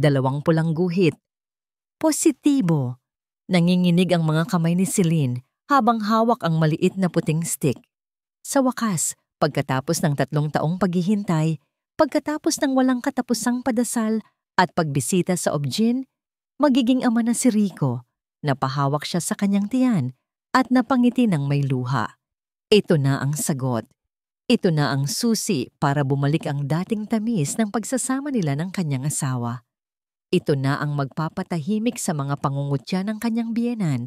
2 pulang guhit. Positibo. Nanginginig ang mga kamay ni Celine habang hawak ang maliit na puting stick. Sa wakas, pagkatapos ng 3 taong paghihintay, pagkatapos ng walang katapusang padasal at pagbisita sa Obgyn, magiging ama na si Rico. Napahawak siya sa kanyang tiyan at napangiti ng may luha. Ito na ang sagot. Ito na ang susi para bumalik ang dating tamis ng pagsasama nila ng kanyang asawa. Ito na ang magpapatahimik sa mga pangungutya ng kanyang biyenan.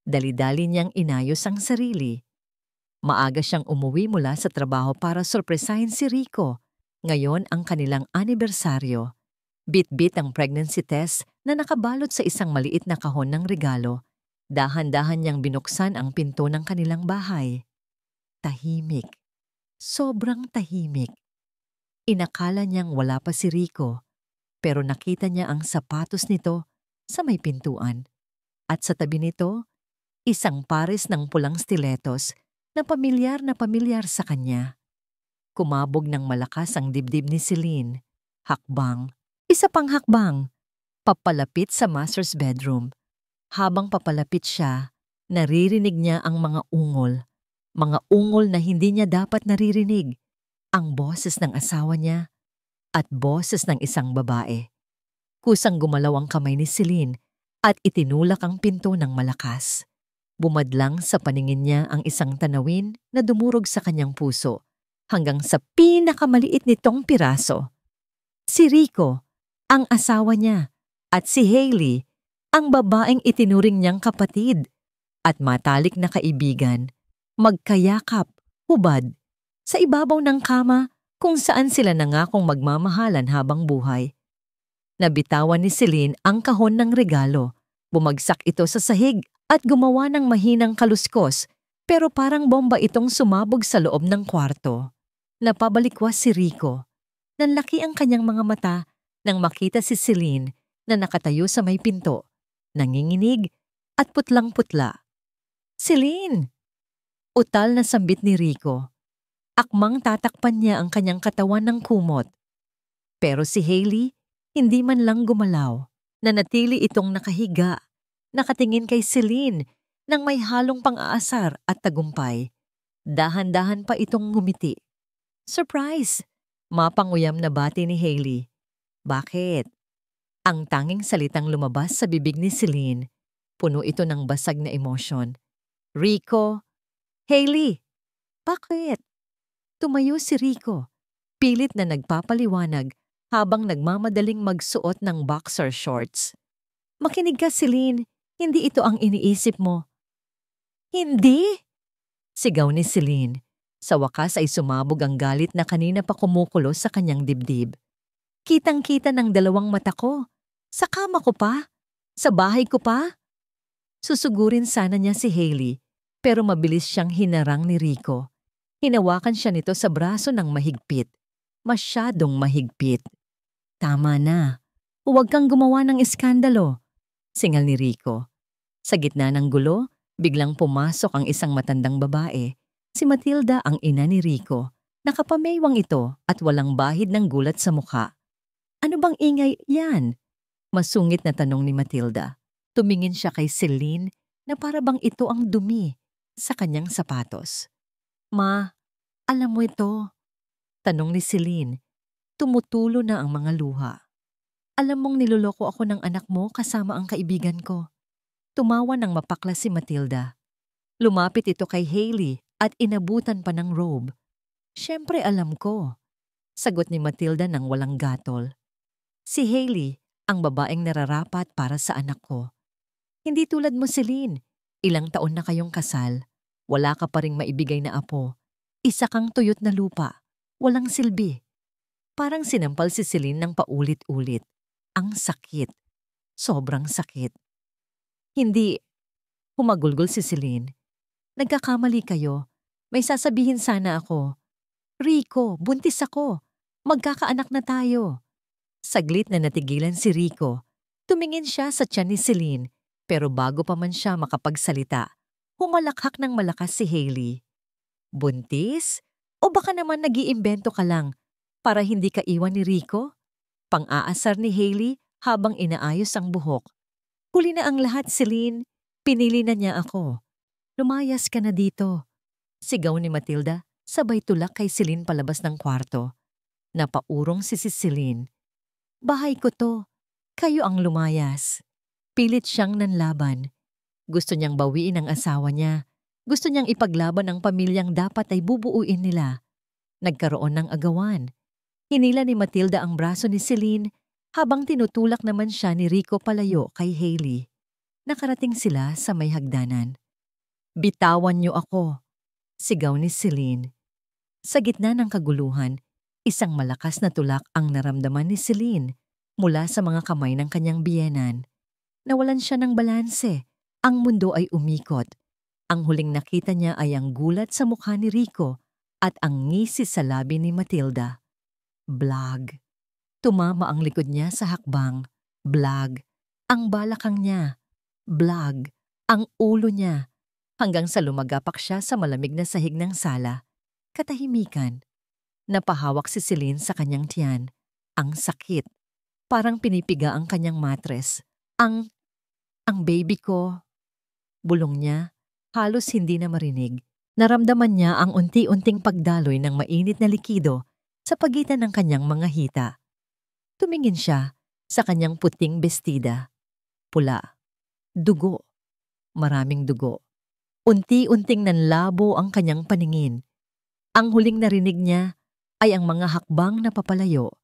Dali-dali niyang inayos ang sarili. Maaga siyang umuwi mula sa trabaho para sorpresahin si Rico. Ngayon ang kanilang anibersaryo. Bit-bit ang pregnancy test na nakabalot sa isang maliit na kahon ng regalo. Dahan-dahan niyang binuksan ang pinto ng kanilang bahay. Tahimik. Sobrang tahimik. Inakala niyang wala pa si Rico, pero nakita niya ang sapatos nito sa may pintuan. At sa tabi nito, isang pares ng pulang stiletos na pamilyar sa kanya. Kumabog ng malakas ang dibdib ni Celine. Hakbang. Isa pang hakbang. Papalapit sa master's bedroom. Habang papalapit siya, naririnig niya ang mga ungol. Mga ungol na hindi niya dapat naririnig. Ang boses ng asawa niya at boses ng isang babae. Kusang gumalaw ang kamay ni Celine at itinulak ang pinto ng malakas. Bumadlang sa paningin niya ang isang tanawin na dumurog sa kanyang puso hanggang sa pinakamaliit nitong piraso. Si Rico, ang asawa niya, at si Hailey, ang babaeng itinuring niyang kapatid at matalik na kaibigan, magkayakap, hubad, sa ibabaw ng kama kung saan sila nangakong magmamahalan habang buhay. Nabitawan ni Celine ang kahon ng regalo. Bumagsak ito sa sahig at gumawa ng mahinang kaluskos, pero parang bomba itong sumabog sa loob ng kwarto. Napabalikwas si Rico. Nanlaki ang kanyang mga mata nang makita si Celine na nakatayo sa may pinto, nanginginig at putlang-putla. "Celine!" Utal na sambit ni Rico. Akmang tatakpan niya ang kanyang katawan ng kumot. Pero si Hailey, hindi man lang gumalaw. Nanatili itong nakahiga, nakatingin kay Celine nang may halong pang-aasar at tagumpay. Dahan-dahan pa itong ngumiti. "Surprise!" Mapanguyam na bati ni Hailey. "Bakit?" Ang tanging salitang lumabas sa bibig ni Celine. Puno ito ng basag na emosyon. "Rico!" "Hailey!" "Bakit?" Tumayo si Rico, pilit na nagpapaliwanag habang nagmamadaling magsuot ng boxer shorts. "Makinig ka, Celine. Hindi ito ang iniisip mo." "Hindi?" Sigaw ni Celine. Sa wakas ay sumabog ang galit na kanina pa kumukulo sa kanyang dibdib. "Kitang-kita ng 2 mata ko. Sa kama ko pa? Sa bahay ko pa?" Susugurin sana niya si Hailey, pero mabilis siyang hinarang ni Rico. Hinawakan siya nito sa braso ng mahigpit. Masyadong mahigpit. "Tama na. Huwag kang gumawa ng iskandalo," singal ni Rico. Sa gitna ng gulo, biglang pumasok ang isang matandang babae. Si Matilda ang ina ni Rico. Nakapameywang ito at walang bahid ng gulat sa mukha. "Ano bang ingay yan?" Masungit na tanong ni Matilda. Tumingin siya kay Celine na para bang ito ang dumi sa kanyang sapatos. "Ma, alam mo ito?" Tanong ni Celine. Tumutulo na ang mga luha. "Alam mong niloloko ako ng anak mo kasama ang kaibigan ko." Tumawa ng mapakla si Matilda. Lumapit ito kay Hailey at inabutan pa ng robe. "Siyempre alam ko," sagot ni Matilda ng walang gatol. "Si Hailey, ang babaeng nararapat para sa anak ko. Hindi tulad mo, Celine. Ilang taon na kayong kasal. Wala ka pa ring maibigay na apo. Isa kang tuyot na lupa. Walang silbi." Parang sinampal si Celine ng paulit-ulit. Ang sakit. Sobrang sakit. "Hindi." Humagulgol si Celine. "Nagkakamali kayo. May sasabihin sana ako. Rico, buntis ako. Magkakaanak na tayo." Saglit na natigilan si Rico. Tumingin siya sa tiyan ni Celine, pero bago pa man siya makapagsalita, humalakhak ng malakas si Hailey. "Buntis? O baka naman nag-iimbento ka lang para hindi ka iwan ni Rico?" Pang-aasar ni Hailey habang inaayos ang buhok. Huli na ang lahat, Celine. Pinili na niya ako. Lumayas ka na dito. Sigaw ni Matilda, sabay tulak kay Celine palabas ng kwarto. Napaurong si Celine. Bahay ko to. Kayo ang lumayas. Pilit siyang nanlaban. Gusto niyang bawiin ang asawa niya. Gusto niyang ipaglaban ang pamilyang dapat ay bubuuin nila. Nagkaroon ng agawan. Hinila ni Matilda ang braso ni Celine habang tinutulak naman siya ni Rico palayo kay Hailey. Nakarating sila sa may hagdanan. Bitawan niyo ako, sigaw ni Celine. Sa gitna ng kaguluhan, isang malakas na tulak ang naramdaman ni Celine mula sa mga kamay ng kanyang biyenan. Nawalan siya ng balanse. Ang mundo ay umikot. Ang huling nakita niya ay ang gulat sa mukha ni Rico at ang ngisi sa labi ni Matilda. Blag. Tumama ang likod niya sa hakbang. Blag. Ang balakang niya. Blag. Ang ulo niya. Hanggang sa lumagapak siya sa malamig na sahig ng sala. Katahimikan. Napahawak si Celine sa kanyang tiyan. Ang sakit. Parang pinipiga ang kanyang matres. Ang baby ko. Bulong niya. Halos hindi na marinig. Naramdaman niya ang unti-unting pagdaloy ng mainit na likido sa pagitan ng kanyang mga hita. Tumingin siya sa kanyang puting bestida. Pula. Dugo. Maraming dugo. Unti-unting nanlabo ang kanyang paningin. Ang huling narinig niya ay ang mga hakbang na papalayo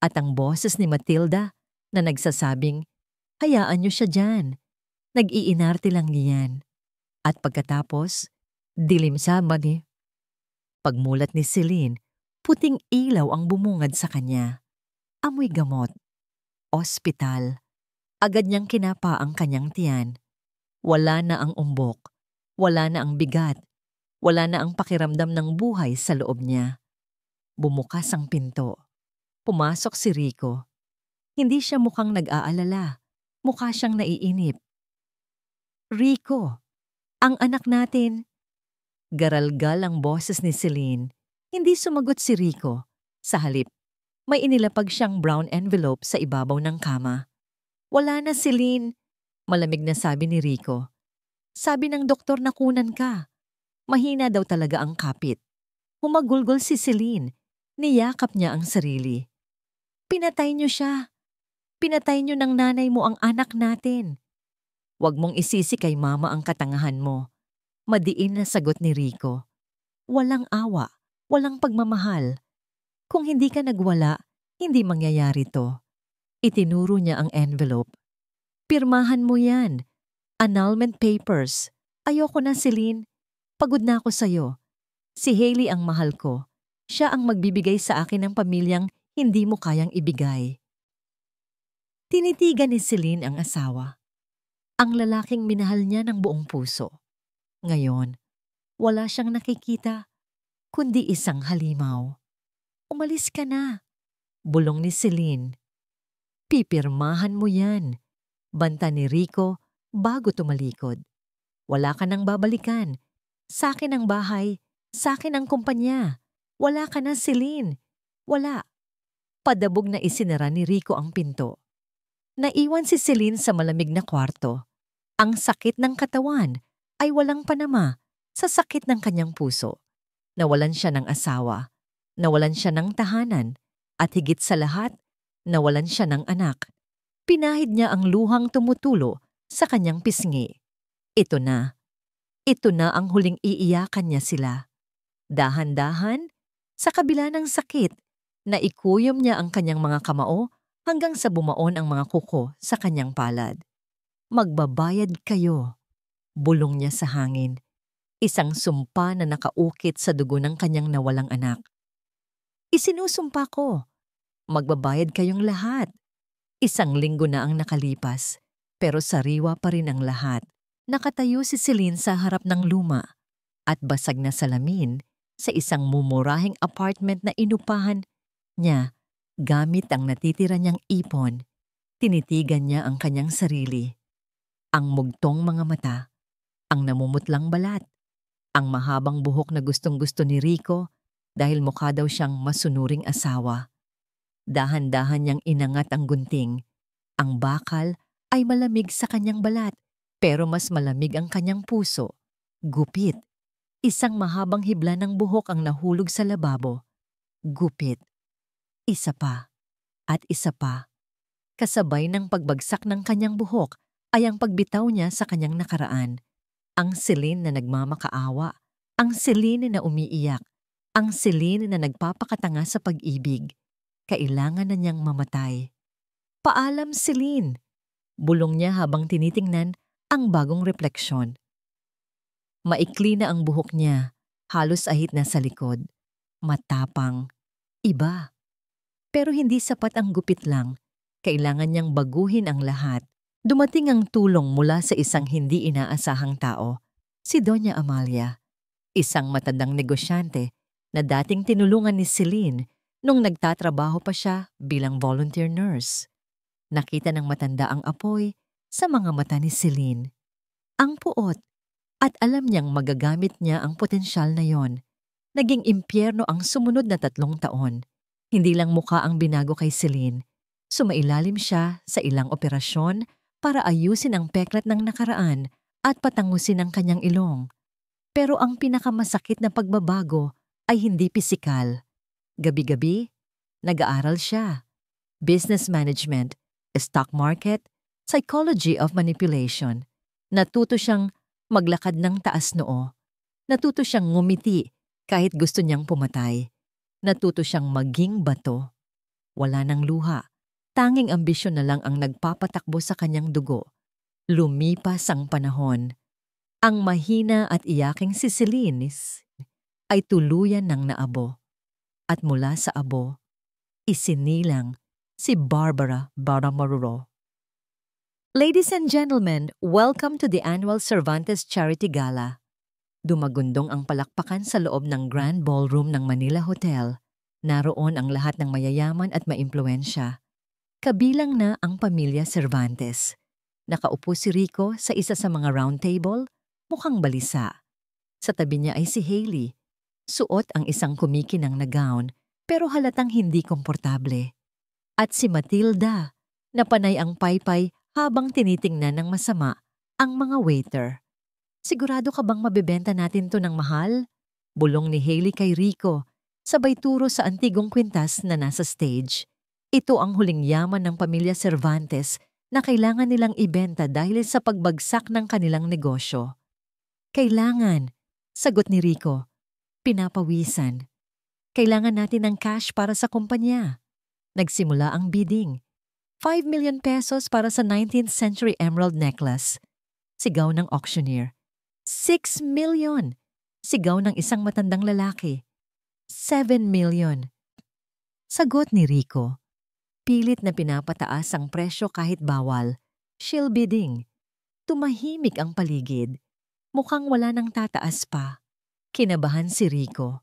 at ang boses ni Matilda na nagsasabing, hayaan niyo siya dyan. Nag-iinarte lang niyan. At pagkatapos, dilim sa mani. Pagmulat ni Celine, puting ilaw ang bumungad sa kanya. Amoy gamot. Ospital. Agad niyang kinapa ang kanyang tiyan. Wala na ang umbok. Wala na ang bigat. Wala na ang pakiramdam ng buhay sa loob niya. Bumukas ang pinto. Pumasok si Rico. Hindi siya mukhang nag-aalala. Mukha siyang naiinip. Rico, ang anak natin. Garalgal ang boses ni Celine. Hindi sumagot si Rico. Sa halip, may inilapag siyang brown envelope sa ibabaw ng kama. Wala na, Celine. Malamig na sabi ni Rico. Sabi ng doktor na kunan ka. Mahina daw talaga ang kapit. Humagulgol si Celine. Niyakap niya ang sarili. Pinatay niyo siya. Pinatay niyo ng nanay mo ang anak natin. Huwag mong isisi kay mama ang katangahan mo. Madiin na sagot ni Rico. Walang awa, walang pagmamahal. Kung hindi ka nagwala, hindi mangyayari to. Itinuro niya ang envelope. Pirmahan mo yan. Annulment papers. Ayoko na, Celine. Pagod na ako sa'yo. Si Hailey ang mahal ko. Siya ang magbibigay sa akin ng pamilyang hindi mo kayang ibigay. Tinitigan ni Celine ang asawa. Ang lalaking minahal niya ng buong puso. Ngayon, wala siyang nakikita, kundi isang halimaw. Umalis ka na, bulong ni Celine. Pipirmahan mo yan, banta ni Rico bago tumalikod. Wala ka nang babalikan. Sa akin ang bahay, sa akin ang kumpanya. Wala ka na, Celine. Wala. Padabog na isinara ni Rico ang pinto. Naiwan si Celine sa malamig na kwarto. Ang sakit ng katawan ay walang panama sa sakit ng kanyang puso. Nawalan siya ng asawa, nawalan siya ng tahanan, at higit sa lahat, nawalan siya ng anak. Pinahid niya ang luhang tumutulo sa kanyang pisngi. Ito na ang huling iiyakan niya sila. Dahan-dahan, sa kabila ng sakit, naikuyom niya ang kanyang mga kamao hanggang sa bumaon ang mga kuko sa kanyang palad. Magbabayad kayo, bulong niya sa hangin. Isang sumpa na nakaukit sa dugo ng kanyang nawalang anak. Isinusumpa ko, magbabayad kayong lahat. Isang linggo na ang nakalipas, pero sariwa pa rin ang lahat. Nakatayo si Celine sa harap ng luma at basag na salamin sa isang mumurahing apartment na inupahan niya gamit ang natitira niyang ipon. Tinitigan niya ang kanyang sarili. Ang mugtong mga mata, ang namumutlang balat, ang mahabang buhok na gustong-gusto ni Rico dahil mukha daw siyang masunuring asawa. Dahan-dahan niyang inangat ang gunting, Ang bakal ay malamig sa kanyang balat, pero mas malamig ang kanyang puso. Gupit. Isang mahabang hibla ng buhok ang nahulog sa lababo. Gupit. Isa pa. At isa pa. Kasabay ng pagbagsak ng kanyang buhok ay ang pagbitaw niya sa kanyang nakaraan. Ang Celine na nagmamakaawa. Ang Celine na umiiyak. Ang Celine na nagpapakatanga sa pag-ibig. Kailangan na niyang mamatay. Paalam, Celine! Bulong niya habang tinitingnan ang bagong refleksyon. Maikli na ang buhok niya, halos ahit na sa likod. Matapang. Iba. Pero hindi sapat ang gupit lang. Kailangan niyang baguhin ang lahat. Dumating ang tulong mula sa isang hindi inaasahang tao, si Doña Amalia, isang matandang negosyante na dating tinulungan ni Celine nung nagtatrabaho pa siya bilang volunteer nurse. Nakita ng matanda ang apoy sa mga mata ni Celine. Ang puot, at alam niyang magagamit niya ang potensyal na yon. Naging impyerno ang sumunod na 3 taon. Hindi lang mukha ang binago kay Celine. Sumailalim siya sa ilang operasyon para ayusin ang peklat ng nakaraan at patangusin ang kanyang ilong. Pero ang pinakamasakit na pagbabago ay hindi pisikal. Gabi-gabi, nag-aaral siya. Business management, stock market, psychology of manipulation. Natuto siyang maglakad ng taas noo. Natuto siyang ngumiti kahit gusto niyang pumatay. Natuto siyang maging bato. Wala nang luha. Tanging ambisyon na lang ang nagpapatakbo sa kanyang dugo. Lumipas ang panahon. Ang mahina at iyaking si Celine ay tuluyan ng naabo. At mula sa abo, isinilang si Barbara Baramorro. Ladies and gentlemen, welcome to the annual Cervantes Charity Gala. Dumagundong ang palakpakan sa loob ng Grand Ballroom ng Manila Hotel. Naroon ang lahat ng mayayaman at maimpluwensya. Kabilang na ang pamilya Cervantes. Nakaupo si Rico sa isa sa mga round table, mukhang balisa. Sa tabi niya ay si Hailey. Suot ang isang kumikinang na gown, pero halatang hindi komportable. At si Matilda, na panay ang paypay habang tinitingnan ng masama ang mga waiter. Sigurado ka bang mabebenta natin to ng mahal? Bulong ni Hailey kay Rico, sabay turo sa antigong kwintas na nasa stage. Ito ang huling yaman ng pamilya Cervantes na kailangan nilang ibenta dahil sa pagbagsak ng kanilang negosyo. Kailangan, sagot ni Rico. Pinapawisan. Kailangan natin ng cash para sa kumpanya. Nagsimula ang bidding. 5 million pesos para sa 19th century emerald necklace. Sigaw ng auctioneer. 6 million. Sigaw ng isang matandang lalaki. 7 million. Sagot ni Rico. Pilit na pinapataas ang presyo kahit bawal. Shill bidding. Tumahimik ang paligid. Mukhang wala nang tataas pa. Kinabahan si Rico.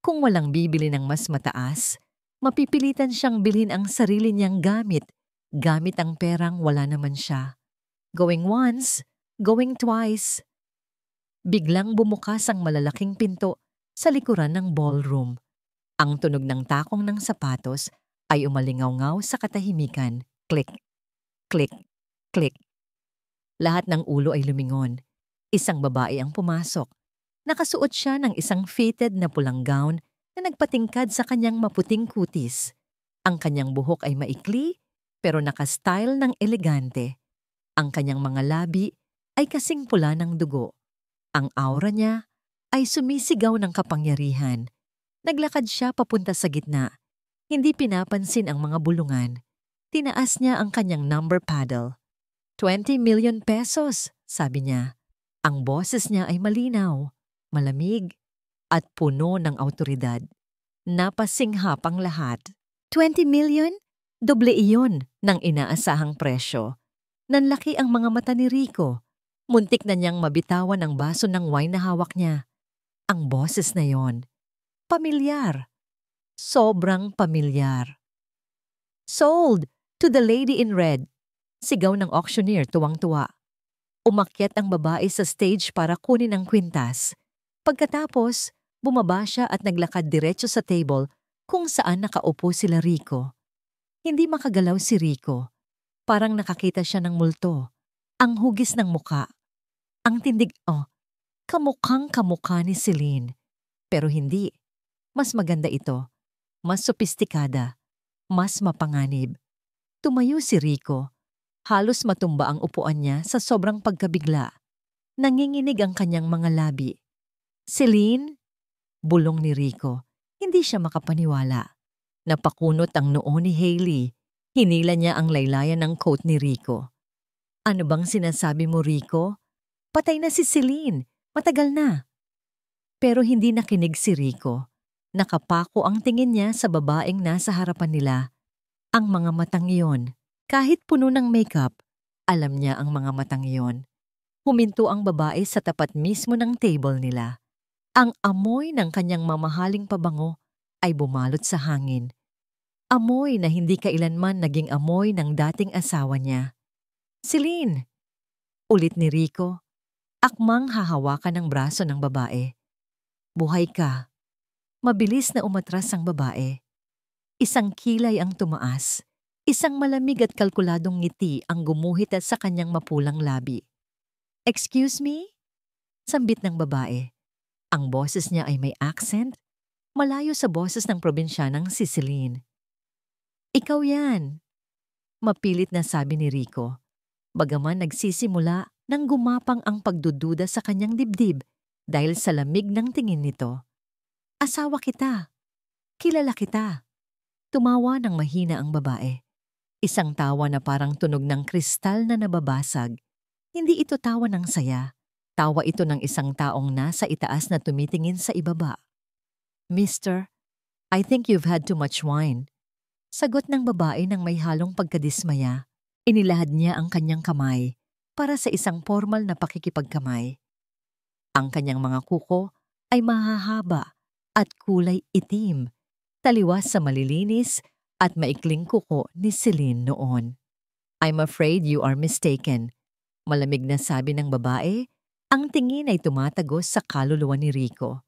Kung walang bibili ng mas mataas, mapipilitan siyang bilhin ang sarili niyang gamit. Gamit ang perang wala naman siya. Going once, going twice. Biglang bumukas ang malalaking pinto sa likuran ng ballroom. Ang tunog ng takong ng sapatos ay umalingaw-ngaw sa katahimikan. Click, click, click. Lahat ng ulo ay lumingon. Isang babae ang pumasok. Nakasuot siya ng isang fitted na pulang gown na nagpatingkad sa kanyang maputing kutis. Ang kanyang buhok ay maikli pero nakastyle ng elegante. Ang kanyang mga labi ay kasing pula ng dugo. Ang aura niya ay sumisigaw ng kapangyarihan. Naglakad siya papunta sa gitna. Hindi pinapansin ang mga bulungan. Tinaas niya ang kanyang number paddle. 20 million pesos, sabi niya. Ang boses niya ay malinaw, malamig, at puno ng awtoridad. Napasinghap ang lahat. 20 million? Doble iyon ng inaasahang presyo. Nanlaki ang mga mata ni Rico. Muntik na niyang mabitawan ang baso ng wine na hawak niya. Ang boses na yon. Pamilyar. Sobrang pamilyar. Sold to the lady in red. Sigaw ng auctioneer tuwang-tuwa. Umakyat ang babae sa stage para kunin ang kwintas. Pagkatapos, bumaba siya at naglakad diretso sa table kung saan nakaupo sila Rico. Hindi makagalaw si Rico. Parang nakakita siya ng multo. Ang hugis ng muka. Ang tindig, kamukhang kamukha ni Celine. Pero hindi. Mas maganda ito. Mas sopistikada. Mas mapanganib. Tumayo si Rico. Halos matumba ang upuan niya sa sobrang pagkabigla. Nanginginig ang kanyang mga labi. Celine? Bulong ni Rico. Hindi siya makapaniwala. Napakunot ang noo ni Hailey. Hinila niya ang laylayan ng coat ni Rico. Ano bang sinasabi mo, Rico? Patay na si Celine. Matagal na. Pero hindi nakinig si Rico. Nakapako ang tingin niya sa babaeng nasa harapan nila. Ang mga matang iyon. Kahit puno ng makeup, alam niya ang mga matang iyon. Huminto ang babae sa tapat mismo ng table nila. Ang amoy ng kanyang mamahaling pabango ay bumalot sa hangin. Amoy na hindi kailanman naging amoy ng dating asawa niya. Celine! Ulit ni Rico. Akmang hahawakan ng braso ng babae. Buhay ka. Mabilis na umatras ang babae. Isang kilay ang tumaas. Isang malamig at kalkuladong ngiti ang gumuhit sa kanyang mapulang labi. Excuse me? Sambit ng babae. Ang boses niya ay may accent, malayo sa boses ng probinsyanang si Celine. Ikaw yan. Mapilit na sabi ni Rico. Bagaman nagsisimula nang gumapang ang pagdududa sa kanyang dibdib dahil sa lamig ng tingin nito. Asawa kita. Kilala kita. Tumawa ng mahina ang babae. Isang tawa na parang tunog ng kristal na nababasag. Hindi ito tawa ng saya. Tawa ito ng isang taong nasa itaas na tumitingin sa ibaba. Mister, I think you've had too much wine. Sagot ng babae ng may halong pagkadismaya. Inilahad niya ang kanyang kamay para sa isang formal na pakikipagkamay. Ang kanyang mga kuko ay mahahaba at kulay itim, taliwas sa malilinis at maikling kuko ni Celine noon. I'm afraid you are mistaken. Malamig na sabi ng babae, ang tingin ay tumatagos sa kaluluwa ni Rico.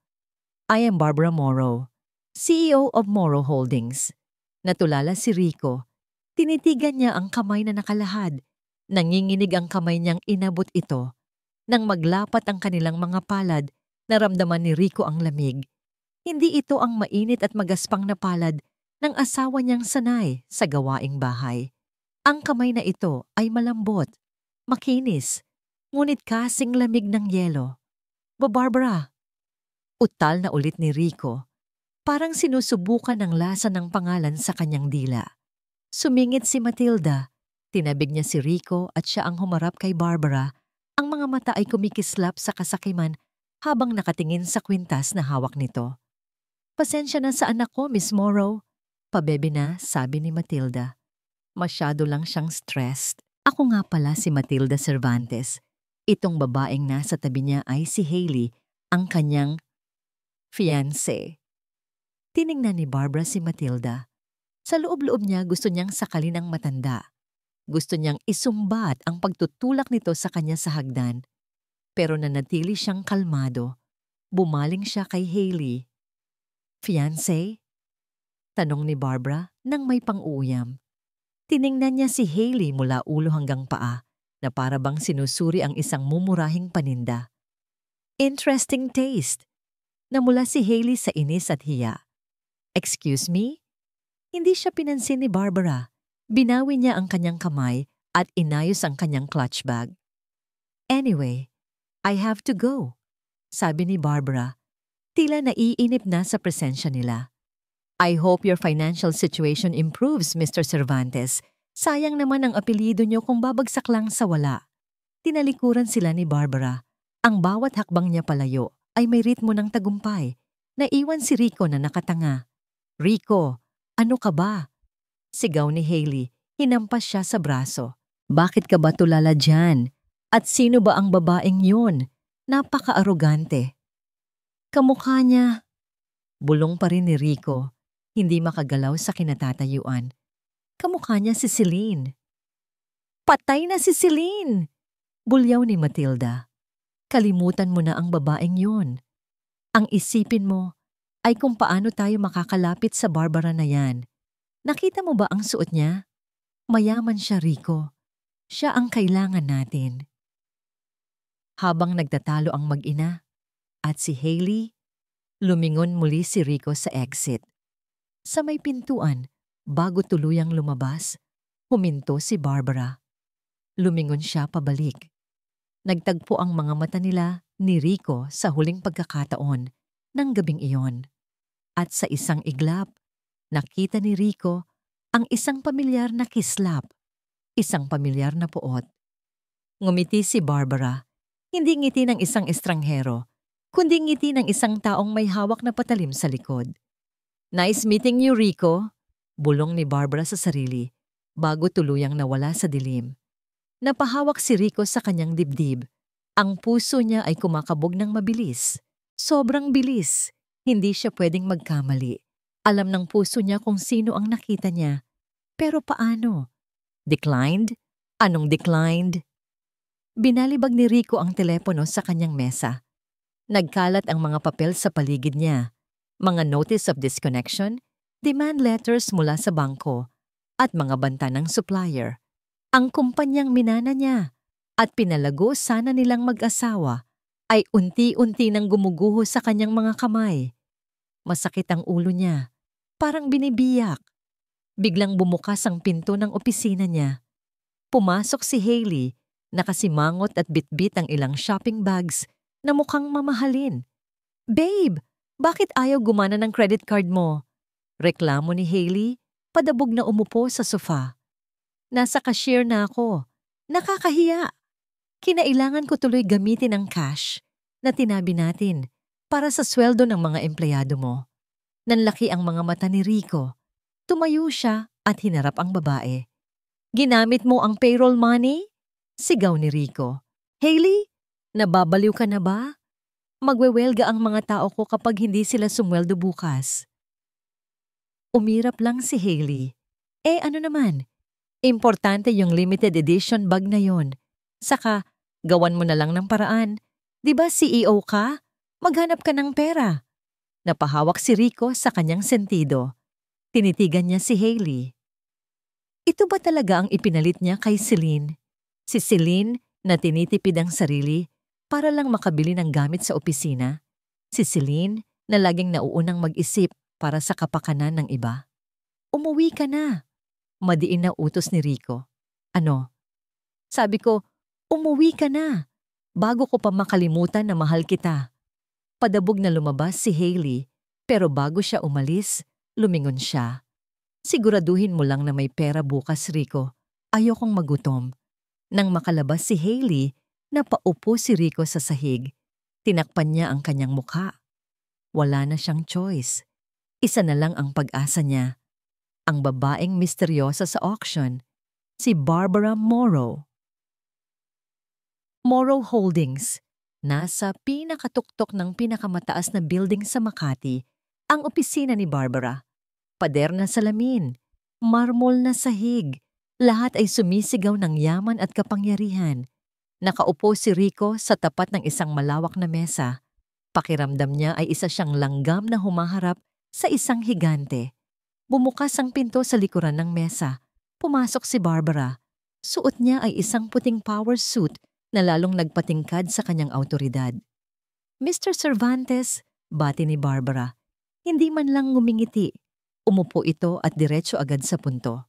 I am Barbara Morrow, CEO of Morrow Holdings. Natulala si Rico. Tinitigan niya ang kamay na nakalahad. Nanginginig ang kamay niyang inabot ito. Nang maglapat ang kanilang mga palad, naramdaman ni Rico ang lamig. Hindi ito ang mainit at magaspang na palad ng asawa niyang sanay sa gawaing bahay. Ang kamay na ito ay malambot, makinis, ngunit kasing lamig ng yelo. Barbara! Utal na ulit ni Rico. Parang sinusubukan ng lasa ng pangalan sa kanyang dila. Sumingit si Matilda. Tinabig niya si Rico at siya ang humarap kay Barbara. Ang mga mata ay kumikislap sa kasakiman habang nakatingin sa kwintas na hawak nito. Pasensya na sa anak ko, Miss Morrow. Pabebe na, sabi ni Matilda. Masyado lang siyang stressed. Ako nga pala si Matilda Cervantes. Itong babaeng nasa tabi niya ay si Hailey, ang kanyang fiancé. Tiningnan ni Barbara si Matilda. Sa loob-loob niya gusto niyang sakalin ang matanda. Gusto niyang isumbat ang pagtutulak nito sa kanya sa hagdan. Pero nanatili siyang kalmado. Bumaling siya kay Hailey. Fiancé? Tanong ni Barbara nang may pang-uuyam. Tiningnan niya si Hailey mula ulo hanggang paa na para bang sinusuri ang isang mumurahing paninda. Interesting taste. Namula si Hailey sa inis at hiya. Excuse me? Hindi siya pinansin ni Barbara. Binawi niya ang kanyang kamay at inayos ang kanyang clutch bag. Anyway, I have to go, sabi ni Barbara. Tila naiinip na sa presensya nila. I hope your financial situation improves, Mr. Cervantes. Sayang naman ang apelyido niyo kung babagsak lang sa wala. Tinalikuran sila ni Barbara. Ang bawat hakbang niya palayo ay may ritmo ng tagumpay. Naiwan si Rico na nakatanga. Rico, ano ka ba? Sigaw ni Hailey. Hinampas siya sa braso. Bakit ka ba tulala dyan? At sino ba ang babaeng yun? Napaka-arogante. Kamukha niya. Bulong pa rin ni Rico. Hindi makagalaw sa kinatatayuan. Kamukha niya si Celine. Patay na si Celine! Bulyaw ni Matilda. Kalimutan mo na ang babaeng yun. Ang isipin mo ay kung paano tayo makakalapit sa Barbara na yan. Nakita mo ba ang suot niya? Mayaman siya, Rico. Siya ang kailangan natin. Habang nagtatalo ang mag-ina at si Hailey, lumingon muli si Rico sa exit. Sa may pintuan, bago tuluyang lumabas, huminto si Barbara. Lumingon siya pabalik. Nagtagpo ang mga mata nila ni Rico sa huling pagkakataon ng gabing iyon. At sa isang iglap, nakita ni Rico ang isang pamilyar na kislap, isang pamilyar na puot. Ngumiti si Barbara, hindi ngiti ng isang estranghero, kundi ngiti ng isang taong may hawak na patalim sa likod. "Nice meeting you, Rico," bulong ni Barbara sa sarili, bago tuluyang nawala sa dilim. Napahawak si Rico sa kanyang dibdib. Ang puso niya ay kumakabog ng mabilis. Sobrang bilis. Hindi siya pwedeng magkamali. Alam ng puso niya kung sino ang nakita niya. Pero paano? Declined? Anong declined? Binalibag ni Rico ang telepono sa kanyang mesa. Nagkalat ang mga papel sa paligid niya. Mga notice of disconnection, demand letters mula sa bangko, at mga banta ng supplier. Ang kumpanyang minana niya at pinalago sana nilang mag-asawa ay unti-unti nang gumuguho sa kanyang mga kamay. Masakit ang ulo niya, parang binibiyak. Biglang bumukas ang pinto ng opisina niya. Pumasok si Hailey, nakasimangot at bitbit ang ilang shopping bags na mukhang mamahalin. "Babe, bakit ayaw gumana ng credit card mo?" Reklamo ni Hailey, padabog na umupo sa sofa. "Nasa cashier na ako. Nakakahiya. Kinailangan ko tuloy gamitin ang cash na tinabi natin para sa sweldo ng mga empleyado mo." Nanlaki ang mga mata ni Rico. Tumayo siya at hinarap ang babae. "Ginamit mo ang payroll money?" Sigaw ni Rico. "Hailey, nababaliw ka na ba? Magwewelga ang mga tao ko kapag hindi sila sumweldo bukas." Umirap lang si Hailey. Ano naman? Importante yung limited edition bag na yon. Saka, gawan mo na lang ng paraan. Di ba CEO ka? Maghanap ka ng pera. Napahawak si Rico sa kanyang sentido. Tinitigan niya si Hailey. Ito ba talaga ang ipinalit niya kay Celine? Si Celine na tinitipid ang sarili para lang makabili ng gamit sa opisina? Si Celine na laging nauunang mag-isip para sa kapakanan ng iba? "Umuwi ka na." Madiin na utos ni Rico. "Ano?" Sabi ko, umuwi ka na. Bago ko pa makalimutan na mahal kita. Padabog na lumabas si Hailey, pero bago siya umalis, lumingon siya. "Siguraduhin mo lang na may pera bukas, Rico. Ayokong magutom." Nang makalabas si Hailey, napaupo si Rico sa sahig. Tinakpan niya ang kanyang mukha. Wala na siyang choice. Isa na lang ang pag-asa niya. Ang babaeng misteryosa sa auction, si Barbara Morrow. Morrow Holdings. Nasa pinakatuktok ng pinakamataas na building sa Makati, ang opisina ni Barbara. Pader na salamin, marmol na sahig, lahat ay sumisigaw ng yaman at kapangyarihan. Nakaupo si Rico sa tapat ng isang malawak na mesa. Pakiramdam niya ay isa siyang langgam na humaharap sa isang higante. Bumukas ang pinto sa likuran ng mesa. Pumasok si Barbara. Suot niya ay isang puting power suit na lalong nagpatingkad sa kanyang awtoridad. "Mr. Cervantes," bati ni Barbara. Hindi man lang ngumingiti. Umupo ito at diretso agad sa punto.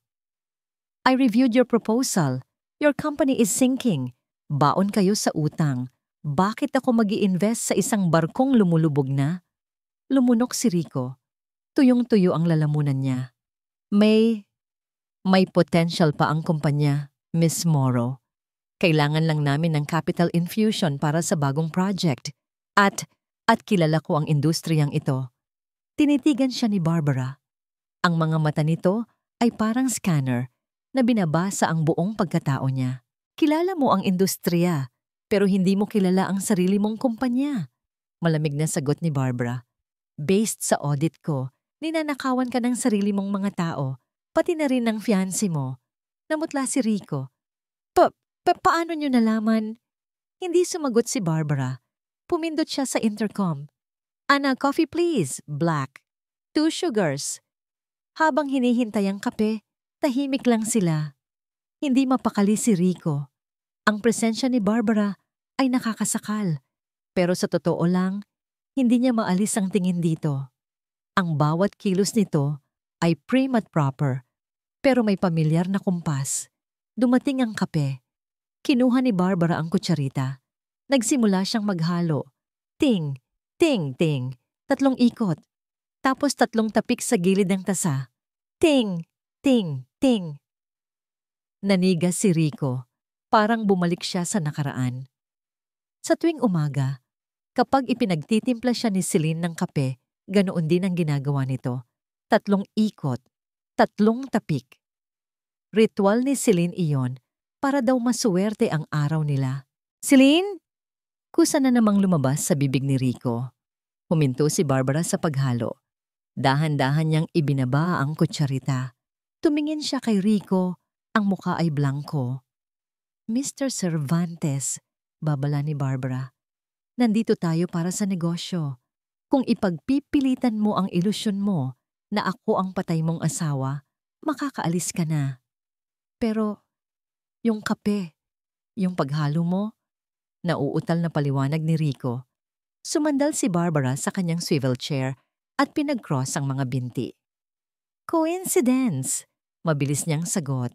"I reviewed your proposal. Your company is sinking. Baon kayo sa utang. Bakit ako mag-i-invest sa isang barkong lumulubog na?" Lumunok si Rico. Tuyong-tuyo ang lalamunan niya. May potential pa ang kumpanya, Miss Morrow. Kailangan lang namin ng capital infusion para sa bagong project. At kilala ko ang industriyang ito. Tinitigan siya ni Barbara. Ang mga mata nito ay parang scanner na binabasa ang buong pagkatao niya. Kilala mo ang industriya, pero hindi mo kilala ang sarili mong kumpanya. Malamig na sagot ni Barbara. "Based sa audit ko, ninanakawan ka ng sarili mong mga tao, pati na rin ng fiancé mo." Namutla si Rico. Paano niyo nalaman?" Hindi sumagot si Barbara. Pumindot siya sa intercom. "Anna, coffee please, black. 2 sugars." Habang hinihintay ang kape, tahimik lang sila. Hindi mapakali si Rico. Ang presensya ni Barbara ay nakakasakal. Pero sa totoo lang, hindi niya maalis ang tingin dito. Ang bawat kilos nito ay prim at proper, pero may pamilyar na kumpas. Dumating ang kape. Kinuha ni Barbara ang kutsarita. Nagsimula siyang maghalo. Ting, ting, ting. 3 ikot. Tapos 3 tapik sa gilid ng tasa. Ting, ting, ting. Nanigas si Rico. Parang bumalik siya sa nakaraan. Sa tuwing umaga, kapag ipinagtitimpla siya ni Celine ng kape, ganoon din ang ginagawa nito. 3 ikot, 3 tapik. Ritual ni Celine iyon para daw masuwerte ang araw nila. Celine? Kusa na namang lumabas sa bibig ni Rico. Huminto si Barbara sa paghalo. Dahan-dahan niyang ibinaba ang kutsarita. Tumingin siya kay Rico, ang muka ay blanco. Mr. Cervantes, babala ni Barbara. Nandito tayo para sa negosyo. Kung ipagpipilitan mo ang ilusyon mo na ako ang patay mong asawa, makakaalis ka na. Pero, yung kape, yung paghalo mo, nauutal na paliwanag ni Rico. Sumandal si Barbara sa kanyang swivel chair at pinag-cross ang mga binti. Coincidence, mabilis niyang sagot.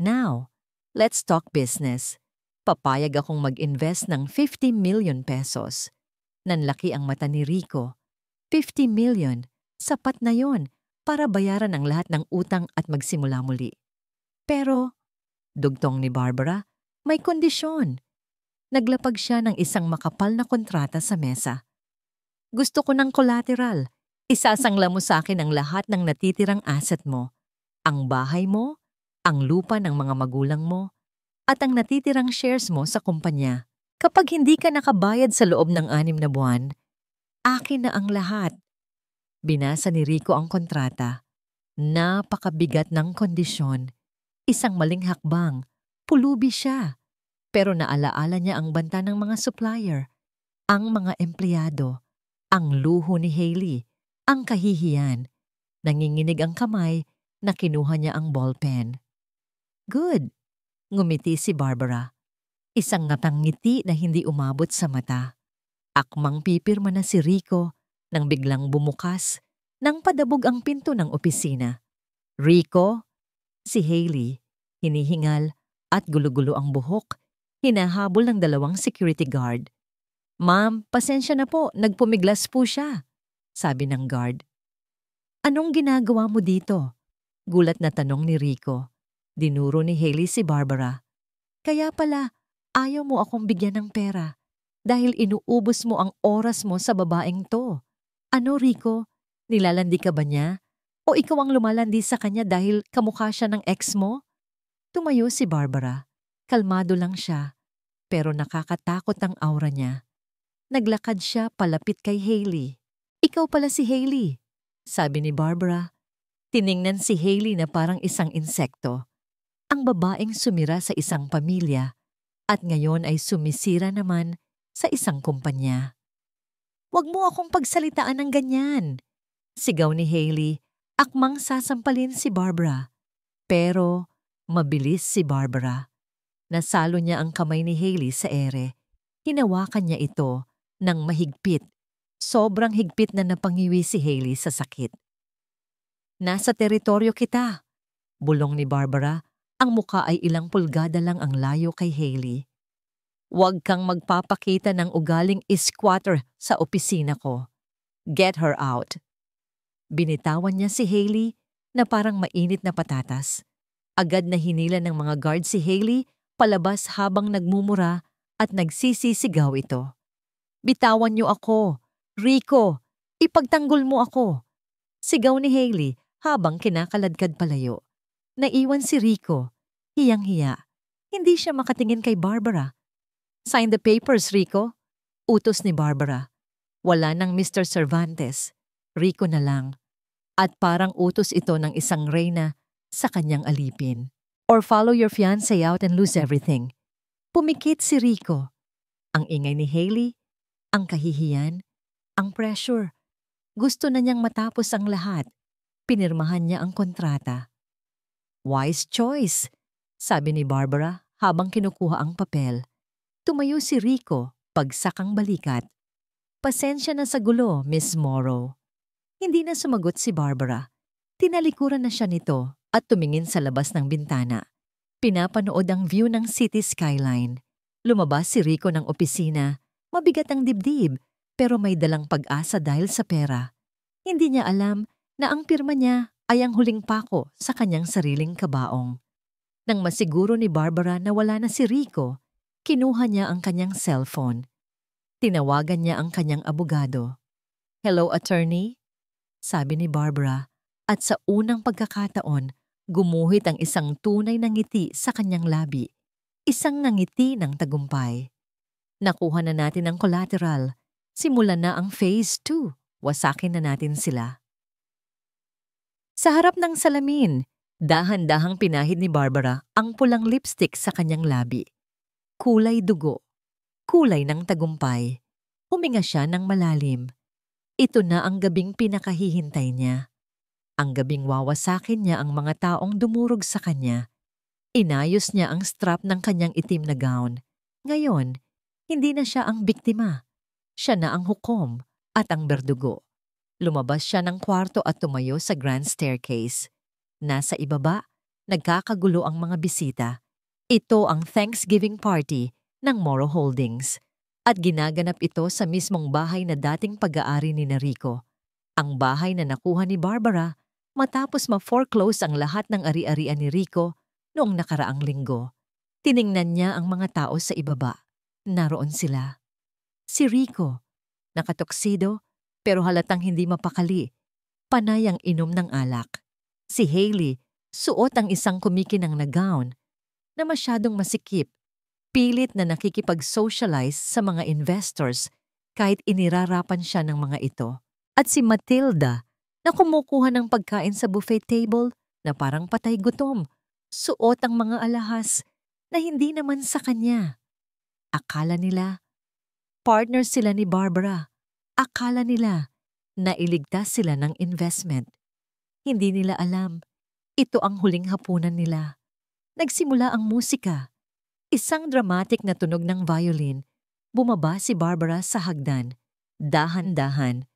Now, let's talk business. Papayag akong mag-invest ng 50 million pesos. Nanlaki ang mata ni Rico. 50 million, sapat na yon para bayaran ang lahat ng utang at magsimula muli. Pero, dugtong ni Barbara, may kondisyon. Naglapag siya ng isang makapal na kontrata sa mesa. Gusto ko ng collateral. Isasangla mo sa akin ang lahat ng natitirang asset mo. Ang bahay mo, ang lupa ng mga magulang mo, at ang natitirang shares mo sa kumpanya. Kapag hindi ka nakabayad sa loob ng 6 na buwan, akin na ang lahat. Binasa ni Rico ang kontrata. Napakabigat ng kondisyon. Isang maling hakbang. Pulubi siya. Pero naalaala niya ang banta ng mga supplier, ang mga empleyado, ang luho ni Hailey, ang kahihiyan. Nanginginig ang kamay na kinuha niya ang ballpen. Good, ngumiti si Barbara. Isang ngatang ngiti na hindi umabot sa mata. Akmang pipirma na si Rico nang biglang bumukas nang padabog ang pinto ng opisina. Rico? Si Hailey, hinihingal at gulo-gulo ang buhok, hinahabol ng 2 security guard. Ma'am, pasensya na po, nagpumiglas po siya, sabi ng guard. Anong ginagawa mo dito? Gulat na tanong ni Rico. Dinuro ni Hailey si Barbara. Kaya pala, ayaw mo akong bigyan ng pera dahil inuubos mo ang oras mo sa babaeng to. Ano, Rico? Nilalandi ka ba niya? O ikaw ang lumalandi sa kanya dahil kamukha siya ng ex mo? Tumayo si Barbara. Kalmado lang siya, pero nakakatakot ang aura niya. Naglakad siya palapit kay Hailey. Ikaw pala si Hailey, sabi ni Barbara. Tiningnan si Hailey na parang isang insekto. Ang babaeng sumira sa isang pamilya at ngayon ay sumisira naman sa isang kumpanya. Huwag mo akong pagsalitaan ng ganyan, sigaw ni Hailey, akmang sasampalin si Barbara. Pero mabilis si Barbara. Nasalo niya ang kamay ni Hailey sa ere. Hinawakan niya ito ng mahigpit. Sobrang higpit na napangiwi si Hailey sa sakit. Nasa teritoryo kita, bulong ni Barbara. Ang muka ay ilang pulgada lang ang layo kay Hailey. Huwag kang magpapakita ng ugaling squatter sa opisina ko. Get her out. Binitawan niya si Hailey na parang mainit na patatas. Agad na hinila ng mga guard si Hailey palabas habang nagmumura at nagsisisigaw ito. Bitawan niyo ako! Rico! Ipagtanggol mo ako! Sigaw ni Hailey habang kinakaladkad palayo. Naiwan si Rico. Hiyang-hiya. Hindi siya makatingin kay Barbara. Sign the papers, Rico. Utos ni Barbara. Wala nang Mr. Cervantes. Rico na lang. At parang utos ito ng isang reyna sa kanyang alipin. Or follow your fiancé out and lose everything. Pumikit si Rico. Ang ingay ni Hailey, ang kahihiyan, ang pressure. Gusto na niyang matapos ang lahat. Pinirmahan niya ang kontrata. Wise choice, sabi ni Barbara habang kinukuha ang papel. Tumayo si Rico, bagsak ang balikat. Pasensya na sa gulo, Miss Morrow. Hindi na sumagot si Barbara. Tinalikuran na siya nito at tumingin sa labas ng bintana. Pinapanood ang view ng city skyline. Lumabas si Rico ng opisina. Mabigat ang dibdib, pero may dalang pag-asa dahil sa pera. Hindi niya alam na ang pirma niya ay ang huling pako sa kanyang sariling kabaong. Nang masiguro ni Barbara na wala na si Rico, kinuha niya ang kanyang cellphone. Tinawagan niya ang kanyang abogado. "Hello, attorney?" sabi ni Barbara, at sa unang pagkakataon, gumuhit ang isang tunay na ngiti sa kanyang labi. Isang ngiti ng tagumpay. Nakuha na natin ang collateral. Simulan na ang phase 2. Wasakin na natin sila. Sa harap ng salamin, dahan-dahang pinahid ni Barbara ang pulang lipstick sa kanyang labi. Kulay dugo. Kulay ng tagumpay. Huminga siya ng malalim. Ito na ang gabing pinakahihintay niya. Ang gabing wawasakin niya ang mga taong dumurog sa kanya. Inayos niya ang strap ng kanyang itim na gown. Ngayon, hindi na siya ang biktima. Siya na ang hukom at ang berdugo. Lumabas siya ng kwarto at tumayo sa grand staircase. Nasa ibaba, nagkakagulo ang mga bisita. Ito ang Thanksgiving party ng Morrow Holdings. At ginaganap ito sa mismong bahay na dating pag-aari ni Rico. Ang bahay na nakuha ni Barbara matapos ma-foreclose ang lahat ng ari-arian ni Rico noong nakaraang linggo. Tiningnan niya ang mga tao sa ibaba. Naroon sila. Si Rico, nakatoksido pero halatang hindi mapakali. Panay ang inom ng alak. Si Hailey, suot ang isang kumikinang na gown na masyadong masikip. Pilit na nakikipag-socialize sa mga investors kahit inirarapan siya ng mga ito. At si Matilda na kumukuha ng pagkain sa buffet table na parang patay gutom. Suot ang mga alahas na hindi naman sa kanya. Akala nila, partner sila ni Barbara. Akala nila, nailigtas sila ng investment. Hindi nila alam, ito ang huling hapunan nila. Nagsimula ang musika. Isang dramatic na tunog ng violin. Bumaba si Barbara sa hagdan. Dahan-dahan.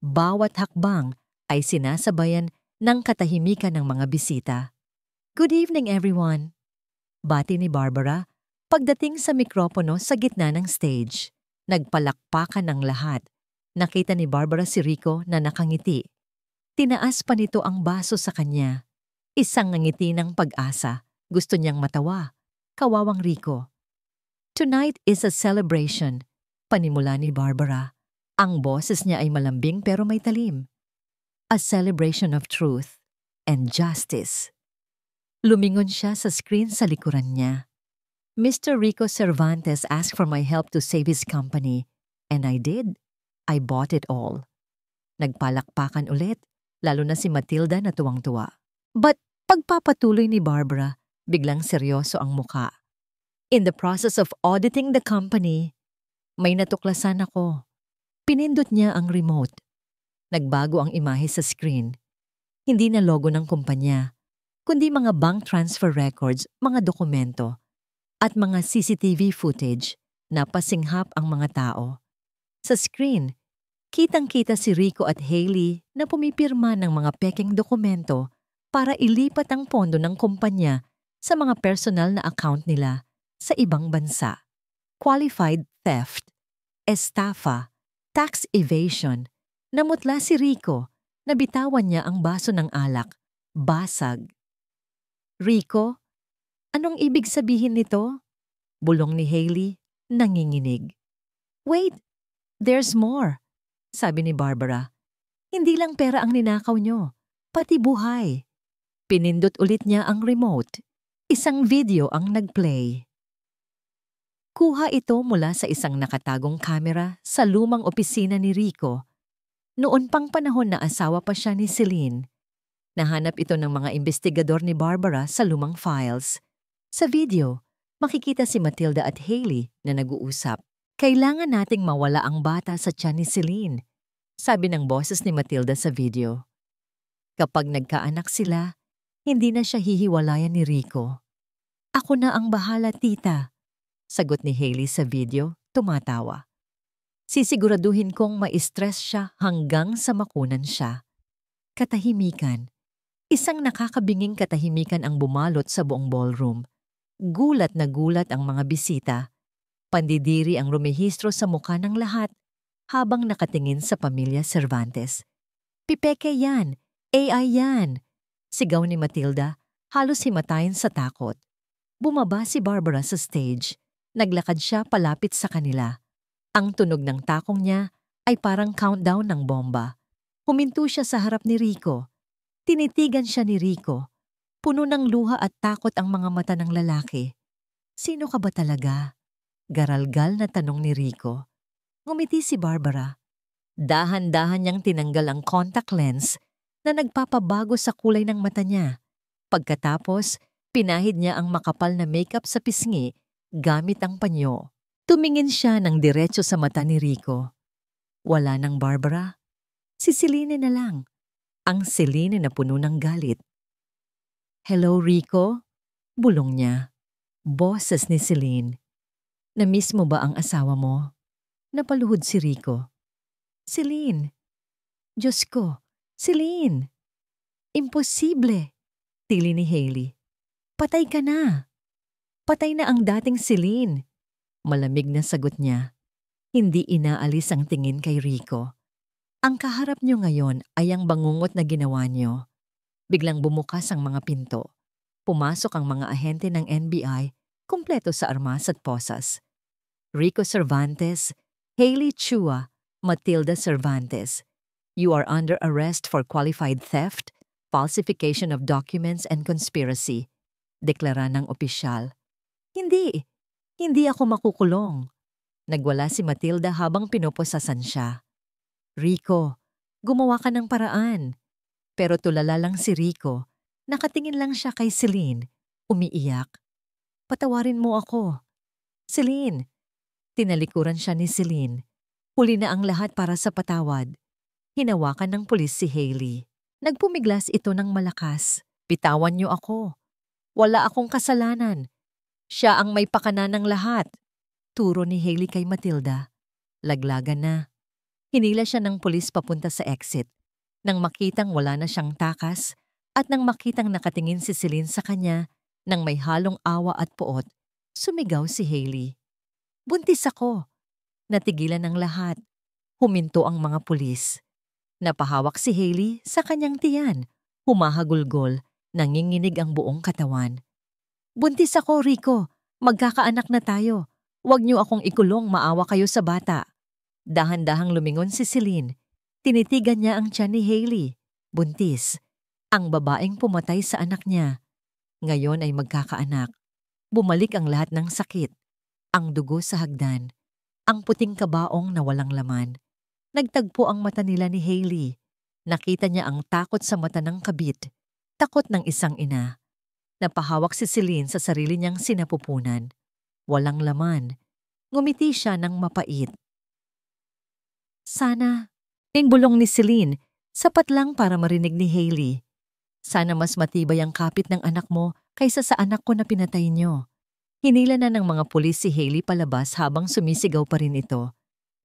Bawat hakbang ay sinasabayan ng katahimikan ng mga bisita. "Good evening, everyone," bati ni Barbara pagdating sa mikropono sa gitna ng stage. Nagpalakpakan ng lahat. Nakita ni Barbara si Rico na nakangiti. Tinaas pa nito ang baso sa kanya. Isang ngiti ng pag-asa. Gusto niyang matawa. Kawawang Rico. "Tonight is a celebration," panimula ni Barbara. Ang boses niya ay malambing pero may talim. "A celebration of truth and justice." Lumingon siya sa screen sa likuran niya. "Mr. Rico Cervantes asked for my help to save his company, and I did. I bought it all." Nagpalakpakan ulit, lalo na si Matilda na tuwang-tuwa. But pagpapatuloy ni Barbara, biglang seryoso ang muka. "In the process of auditing the company, may natuklasan ako." Pinindot niya ang remote. Nagbago ang imahe sa screen. Hindi na logo ng kumpanya, kundi mga bank transfer records, mga dokumento, at mga CCTV footage na pasinghap ang mga tao. Sa screen, kitang-kita si Rico at Hailey na pumipirma ng mga pekeng dokumento para ilipat ang pondo ng kumpanya sa mga personal na account nila sa ibang bansa. Qualified theft, estafa, tax evasion. Namutla si Rico, nabitawan niya ang baso ng alak. Basag. "Rico, anong ibig sabihin nito?" Bulong ni Hailey, nanginginig. "Wait, there's more," sabi ni Barbara. "Hindi lang pera ang ninakaw nyo, pati buhay." Pinindot ulit niya ang remote. Isang video ang nagplay. Kuha ito mula sa isang nakatagong kamera sa lumang opisina ni Rico. Noon pang panahon na asawa pa siya ni Celine. Nahanap ito ng mga investigador ni Barbara sa lumang files. Sa video, makikita si Matilda at Hailey na nag-uusap. "Kailangan nating mawala ang bata sa tiyan ni Celine," sabi ng boses ni Matilda sa video. Kapag nagkaanak sila, hindi na siya hihiwalayan ni Rico. Ako na ang bahala, tita. Sagot ni Hailey sa video, tumatawa. Sisiguraduhin kong ma-stress siya hanggang sa makunan siya. Katahimikan. Isang nakakabinging katahimikan ang bumalot sa buong ballroom. Gulat na gulat ang mga bisita. Pandidiri ang rumehistro sa mukha ng lahat habang nakatingin sa pamilya Cervantes. Pipeke yan! AI yan! Sigaw ni Matilda, halos himatayin sa takot. Bumaba si Barbara sa stage. Naglakad siya palapit sa kanila. Ang tunog ng takong niya ay parang countdown ng bomba. Huminto siya sa harap ni Rico. Tinitigan siya ni Rico. Puno ng luha at takot ang mga mata ng lalaki. Sino ka ba talaga? Garalgal na tanong ni Rico. Ngumiti si Barbara. Dahan-dahan niyang tinanggal ang contact lens na nagpapabago sa kulay ng mata niya. Pagkatapos, pinahid niya ang makapal na makeup sa pisngi gamit ang panyo. Tumingin siya ng diretso sa mata ni Rico. Wala nang Barbara. Si Celine na lang. Ang Celine na puno ng galit. Hello, Rico? Bulong niya. Boses ni Celine. Na-miss mo ba ang asawa mo? Napaluhod si Rico. Celine. Diyos ko, Celine. Imposible. Tili ni Hailey. Patay ka na. Patay na ang dating Celine. Malamig na sagot niya. Hindi inaalis ang tingin kay Rico. Ang kaharap niyo ngayon ay ang bangungot na ginawa niyo. Biglang bumukas ang mga pinto. Pumasok ang mga ahente ng NBI, kumpleto sa armas at posas. Rico Cervantes, Hailey Chua, Matilda Cervantes. You are under arrest for qualified theft, falsification of documents and conspiracy. Deklara ng opisyal. Hindi ako makukulong. Nagwala si Matilda habang pinoposasan siya. Rico, gumawa ka ng paraan. Pero tulala lang si Rico. Nakatingin lang siya kay Celine. Umiiyak. Patawarin mo ako. Celine. Tinalikuran siya ni Celine. Huli na ang lahat para sa patawad. Hinawakan ng pulis si Hailey. Nagpumiglas ito ng malakas. Bitawan niyo ako. Wala akong kasalanan. Siya ang may pakana ng lahat. Turo ni Hailey kay Matilda. Laglagan na. Hinila siya ng pulis papunta sa exit. Nang makitang wala na siyang takas at nang makitang nakatingin si Celine sa kanya nang may halong awa at puot, sumigaw si Hailey. Buntis ako. Natigilan ng lahat. Huminto ang mga pulis. Napahawak si Hailey sa kanyang tiyan. Humahagulgol, nanginginig ang buong katawan. Buntis ako, Rico. Magkakaanak na tayo. Huwag niyo akong ikulong, maawa kayo sa bata. Dahan-dahang lumingon si Celine. Tinitigan niya ang tiyan ni Hailey. Buntis. Ang babaeng pumatay sa anak niya. Ngayon ay magkakaanak. Bumalik ang lahat ng sakit. Ang dugo sa hagdan. Ang puting kabaong na walang laman. Nagtagpo ang mata nila ni Hailey. Nakita niya ang takot sa mata ng kabit. Takot ng isang ina. Napahawak si Celine sa sarili niyang sinapupunan. Walang laman. Ngumiti siya ng mapait. Sana, bulong ni Celine, sapat lang para marinig ni Hailey. Sana mas matibay ang kapit ng anak mo kaysa sa anak ko na pinatay niyo. Hinila na ng mga pulis si Hailey palabas habang sumisigaw pa rin ito.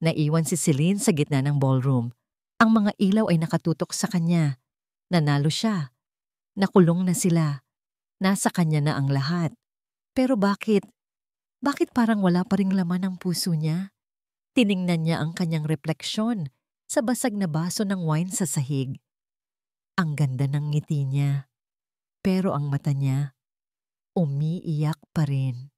Naiwan si Celine sa gitna ng ballroom. Ang mga ilaw ay nakatutok sa kanya. Nanalo siya. Nakulong na sila. Nasa kanya na ang lahat. Pero bakit? Bakit parang wala pa ring laman ang puso niya? Tiningnan niya ang kanyang refleksyon sa basag na baso ng wine sa sahig. Ang ganda ng ngiti niya. Pero ang mata niya, umiiyak pa rin.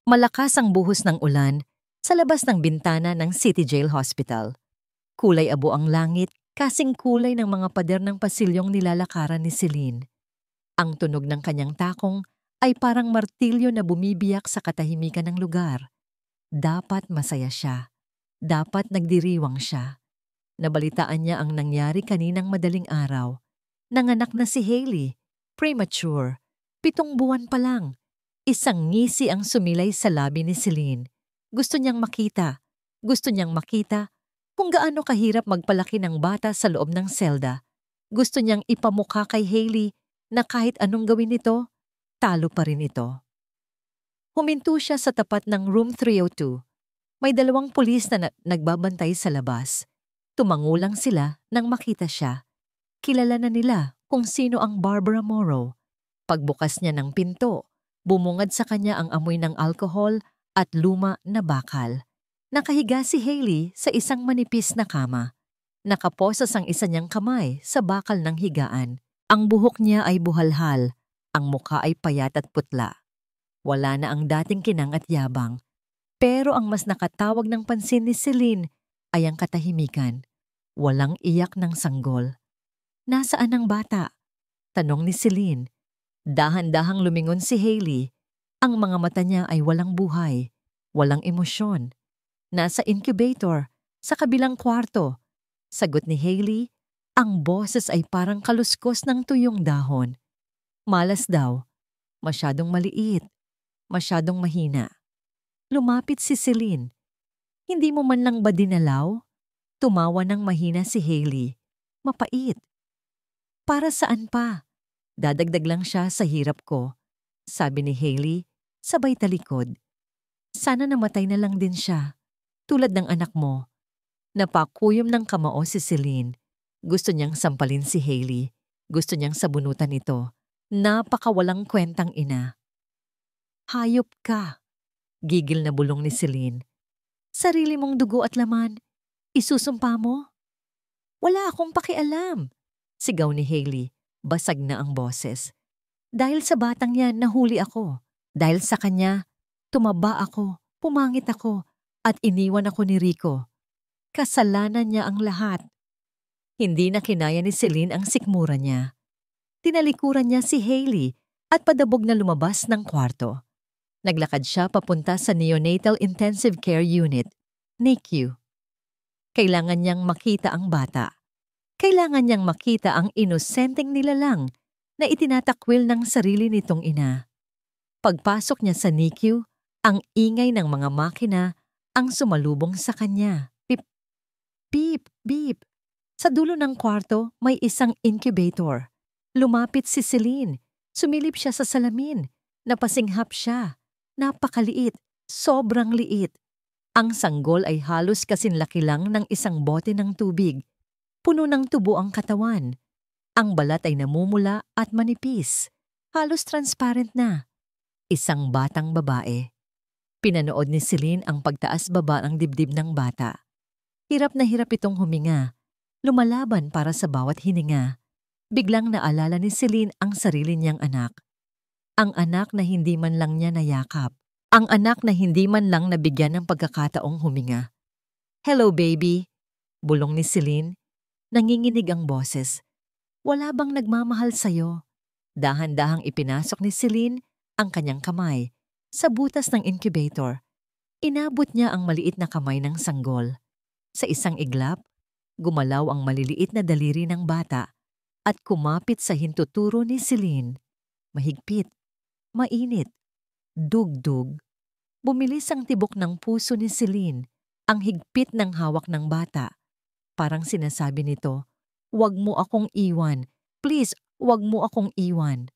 Malakas ang buhos ng ulan sa labas ng bintana ng City Jail Hospital. Kulay abo ang langit, kasing kulay ng mga pader ng pasilyong nilalakaran ni Celine. Ang tunog ng kanyang takong ay parang martilyo na bumibiyak sa katahimikan ng lugar. Dapat masaya siya. Dapat nagdiriwang siya. Nabalitaan niya ang nangyari kaninang madaling araw. Nanganak na si Hailey. Premature. 7 buwan pa lang. Isang ngisi ang sumilay sa labi ni Celine. Gusto niyang makita. Gusto niyang makita kung gaano kahirap magpalaki ng bata sa loob ng selda. Gusto niyang ipamukha kay Hailey na kahit anong gawin nito, talo pa rin ito. Huminto siya sa tapat ng room 302. May 2 pulis na nagbabantay sa labas. Tumango lang sila nang makita siya. Kilala na nila kung sino ang Barbara Morrow. Pagbukas niya ng pinto, bumungad sa kanya ang amoy ng alkohol at luma na bakal. Nakahiga si Hailey sa isang manipis na kama. Nakaposas ang isa niyang kamay sa bakal ng higaan. Ang buhok niya ay buhalhal, ang mukha ay payat at putla. Wala na ang dating kinang at yabang. Pero ang mas nakatawag ng pansin ni Celine ay ang katahimikan. Walang iyak ng sanggol. Nasaan ang bata? Tanong ni Celine. Dahan-dahang lumingon si Hailey. Ang mga mata niya ay walang buhay, walang emosyon. Nasa incubator, sa kabilang kwarto. Sagot ni Hailey, ang boses ay parang kaluskos ng tuyong dahon. Malas daw, masyadong maliit, masyadong mahina. Lumapit si Celine. Hindi mo man lang ba dinalaw? Tumawa ng mahina si Hailey. Mapait. Para saan pa? Dadagdag lang siya sa hirap ko. Sabi ni Hailey, sabay talikod. Sana namatay na lang din siya. Tulad ng anak mo. Napakuyom ng kamao si Celine. Gusto niyang sampalin si Hailey. Gusto niyang sabunutan ito. Napakawalang kwentang ina. Hayop ka. Gigil na bulong ni Celine. Sarili mong dugo at laman. Isusumpa mo? Wala akong pakialam. Sigaw ni Hailey. Basag na ang boses. Dahil sa batang yan, nahuli ako. Dahil sa kanya, tumaba ako, pumangit ako, at iniwan ako ni Rico. Kasalanan niya ang lahat. Hindi na kinaya ni Celine ang sikmura niya. Tinalikuran niya si Hailey at padabog na lumabas ng kwarto. Naglakad siya papunta sa Neonatal Intensive Care Unit, NICU. Kailangan niyang makita ang bata. Kailangan niyang makita ang inosenteng nilalang na itinatakwil ng sarili nitong ina. Pagpasok niya sa NICU, ang ingay ng mga makina ang sumalubong sa kanya. Pip, beep, beep. Sa dulo ng kwarto may isang incubator. Lumapit si Celine. Sumilip siya sa salamin. Napasinghap siya. Napakaliit. Sobrang liit. Ang sanggol ay halos kasinlaki lang ng isang bote ng tubig. Puno ng tubo ang katawan. Ang balat ay namumula at manipis. Halos transparent na. Isang batang babae. Pinanood ni Celine ang pagtaas-baba ng dibdib ng bata. Hirap na hirap itong huminga. Lumalaban para sa bawat hininga. Biglang naalala ni Celine ang sarili niyang anak. Ang anak na hindi man lang niya nayakap. Ang anak na hindi man lang nabigyan ng pagkakataong huminga. Hello, baby. Bulong ni Celine. Nanginginig ang boses. Wala bang nagmamahal sa'yo? Dahan-dahang ipinasok ni Celine ang kanyang kamay sa butas ng incubator. Inabot niya ang maliit na kamay ng sanggol. Sa isang iglap, gumalaw ang maliliit na daliri ng bata at kumapit sa hintuturo ni Celine. Mahigpit, mainit, dugdug. Bumilis ang tibok ng puso ni Celine, ang higpit ng hawak ng bata. Parang sinasabi nito, "Wag mo akong iwan. Please, wag mo akong iwan."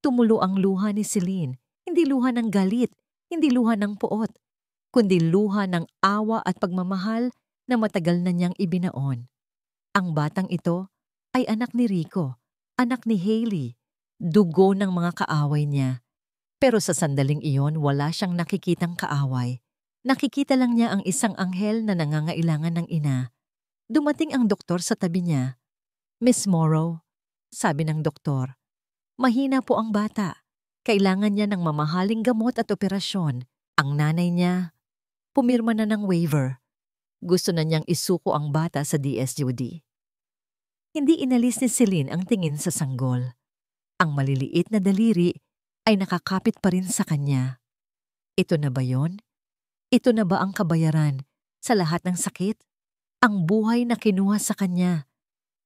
Tumulo ang luha ni Celine, hindi luha ng galit, hindi luha ng puot, kundi luha ng awa at pagmamahal na matagal na niyang ibinaon. Ang batang ito ay anak ni Rico, anak ni Hailey, dugo ng mga kaaway niya. Pero sa sandaling iyon, wala siyang nakikitang kaaway. Nakikita lang niya ang isang anghel na nangangailangan ng ina. Dumating ang doktor sa tabi niya. Miss Morrow, sabi ng doktor, mahina po ang bata. Kailangan niya ng mamahaling gamot at operasyon. Ang nanay niya, pumirma na ng waiver. Gusto na niyang isuko ang bata sa DSUD. Hindi inalis ni Celine ang tingin sa sanggol. Ang maliliit na daliri ay nakakapit pa rin sa kanya. Ito na ba yon? Ito na ba ang kabayaran sa lahat ng sakit? Ang buhay na kinuha sa kanya.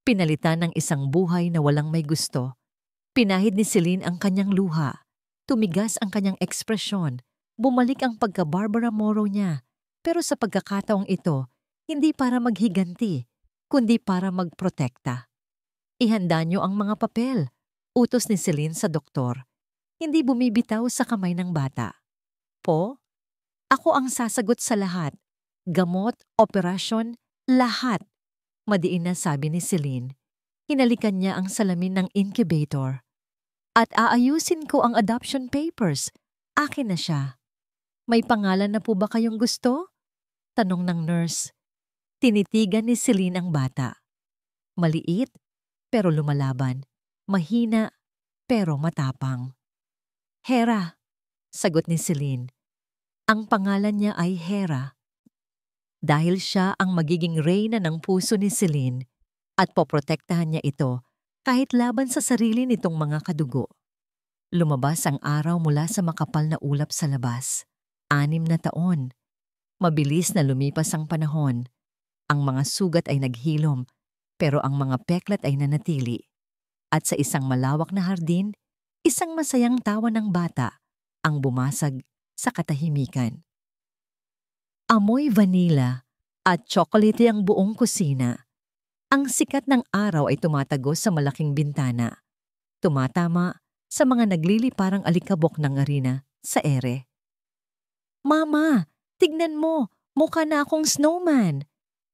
Pinalitan ng isang buhay na walang may gusto. Pinahid ni Celine ang kanyang luha. Tumigas ang kanyang ekspresyon. Bumalik ang pagka-Barbara Morrow niya. Pero sa pagkakataong ito, hindi para maghiganti, kundi para magprotekta. Ihanda niyo ang mga papel, utos ni Celine sa doktor. hindi bumibitaw sa kamay ng bata. Po, ako ang sasagot sa lahat. Gamot, operasyon, lahat. Madiin na sabi ni Celine. Hinalikan niya ang salamin ng incubator. At aayusin ko ang adoption papers. Akin na siya. May pangalan na po ba kayong gusto? Tanong ng nurse. Tinitigan ni Celine ang bata. Maliit, pero lumalaban. Mahina, pero matapang. Hera, sagot ni Celine. Ang pangalan niya ay Hera. Dahil siya ang magiging reyna ng puso ni Celine at poprotektahan niya ito kahit laban sa sarili nitong mga kadugo. Lumabas ang araw mula sa makapal na ulap sa labas. 6 na taon. Mabilis na lumipas ang panahon. Ang mga sugat ay naghilom, pero ang mga peklat ay nanatili. At sa isang malawak na hardin, isang masayang tawa ng bata ang bumasag sa katahimikan. Amoy vanilla at tsokolate ang buong kusina. Ang sikat ng araw ay tumatagos sa malaking bintana. Tumatama sa mga nagliliparang alikabok ng arena sa ere. Mama, tignan mo, mukha na akong snowman.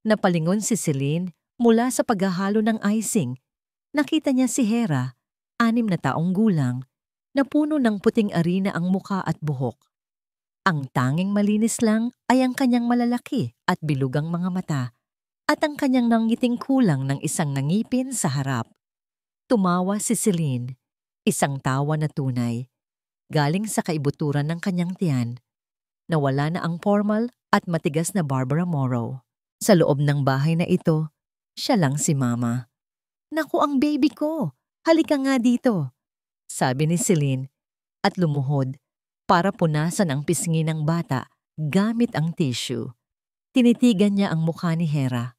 Napalingon si Celine mula sa paghahalo ng icing. Nakita niya si Hera, 6 na taong gulang, na puno ng puting arena ang mukha at buhok. Ang tanging malinis lang ay ang kanyang malalaki at bilugang mga mata at ang kanyang nangiting kulang ng isang nangipin sa harap. Tumawa si Celine, isang tawa na tunay, galing sa kaibuturan ng kanyang tiyan. Nawala na ang formal at matigas na Barbara Morrow. Sa loob ng bahay na ito, siya lang si Mama. Naku ang baby ko, halika nga dito, sabi ni Celine at lumuhod para punasan ang pisngi ng bata gamit ang tissue. Tinitigan niya ang mukha ni Hera.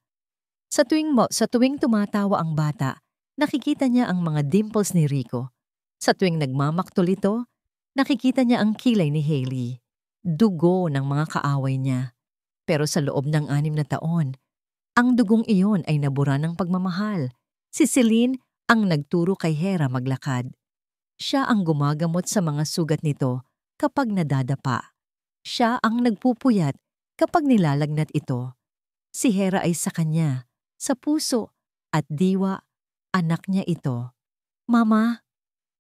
Sa tuwing tumatawa ang bata, nakikita niya ang mga dimples ni Rico. Sa tuwing nagmamaktol ito, nakikita niya ang kilay ni Hailey. Dugo ng mga kaaway niya. Pero sa loob ng 6 na taon, ang dugong iyon ay nabura ng pagmamahal. Si Celine ang nagturo kay Hera maglakad. Siya ang gumagamot sa mga sugat nito kapag nadadapa. Siya ang nagpupuyat kapag nilalagnat ito. Si Hera ay sa kanya, sa puso at diwa, anak niya ito. Mama,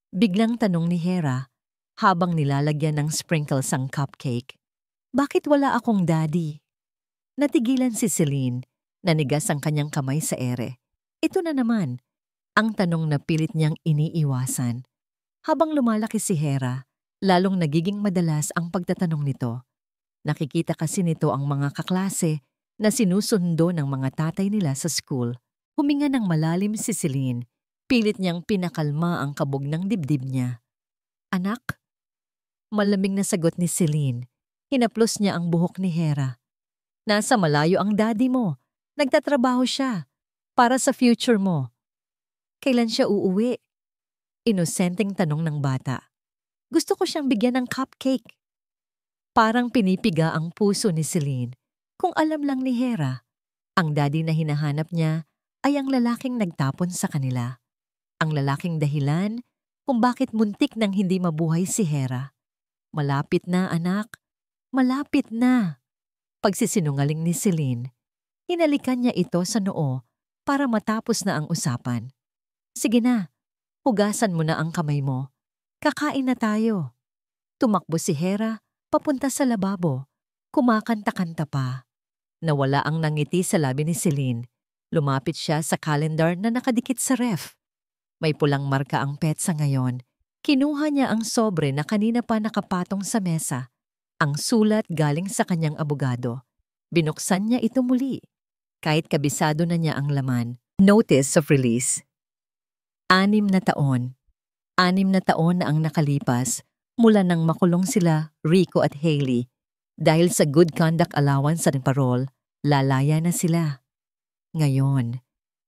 biglang tanong ni Hera habang nilalagyan ng sprinkles ang cupcake. Bakit wala akong daddy? Natigilan si Celine, nanigas ang kanyang kamay sa ere. Ito na naman, ang tanong na pilit niyang iniiwasan. Habang lumalaki si Hera, lalong nagiging madalas ang pagtatanong nito. Nakikita kasi nito ang mga kaklase na sinusundo ng mga tatay nila sa school. Huminga ng malalim si Celine, pilit niyang pinakalma ang kabog ng dibdib niya. Anak? Malamig na sagot ni Celine. Hinaplos niya ang buhok ni Hera. Nasa malayo ang daddy mo. Nagtatrabaho siya. Para sa future mo. Kailan siya uuwi? Inosenteng tanong ng bata. Gusto ko siyang bigyan ng cupcake. Parang pinipiga ang puso ni Celine. Kung alam lang ni Hera, ang daddy na hinahanap niya ay ang lalaking nagtapon sa kanila. Ang lalaking dahilan kung bakit muntik nang hindi mabuhay si Hera. Malapit na, anak. Malapit na. Pagsisinungaling ni Celine, hinalikan niya ito sa noo para matapos na ang usapan. Sige na, hugasan mo na ang kamay mo. Kakain na tayo. Tumakbo si Hera papunta sa lababo. Kumakanta-kanta pa. Nawala ang nangiti sa labi ni Celine. Lumapit siya sa calendar na nakadikit sa ref. May pulang marka ang petsa ngayon. Kinuha niya ang sobre na kanina pa nakapatong sa mesa. Ang sulat galing sa kanyang abogado. Binuksan niya ito muli. Kahit kabisado na niya ang laman. Notice of release. 6 na taon. 6 na taon na ang nakalipas mula nang makulong sila, Rico at Hailey. Dahil sa good conduct allowance at parole, lalaya na sila. Ngayon,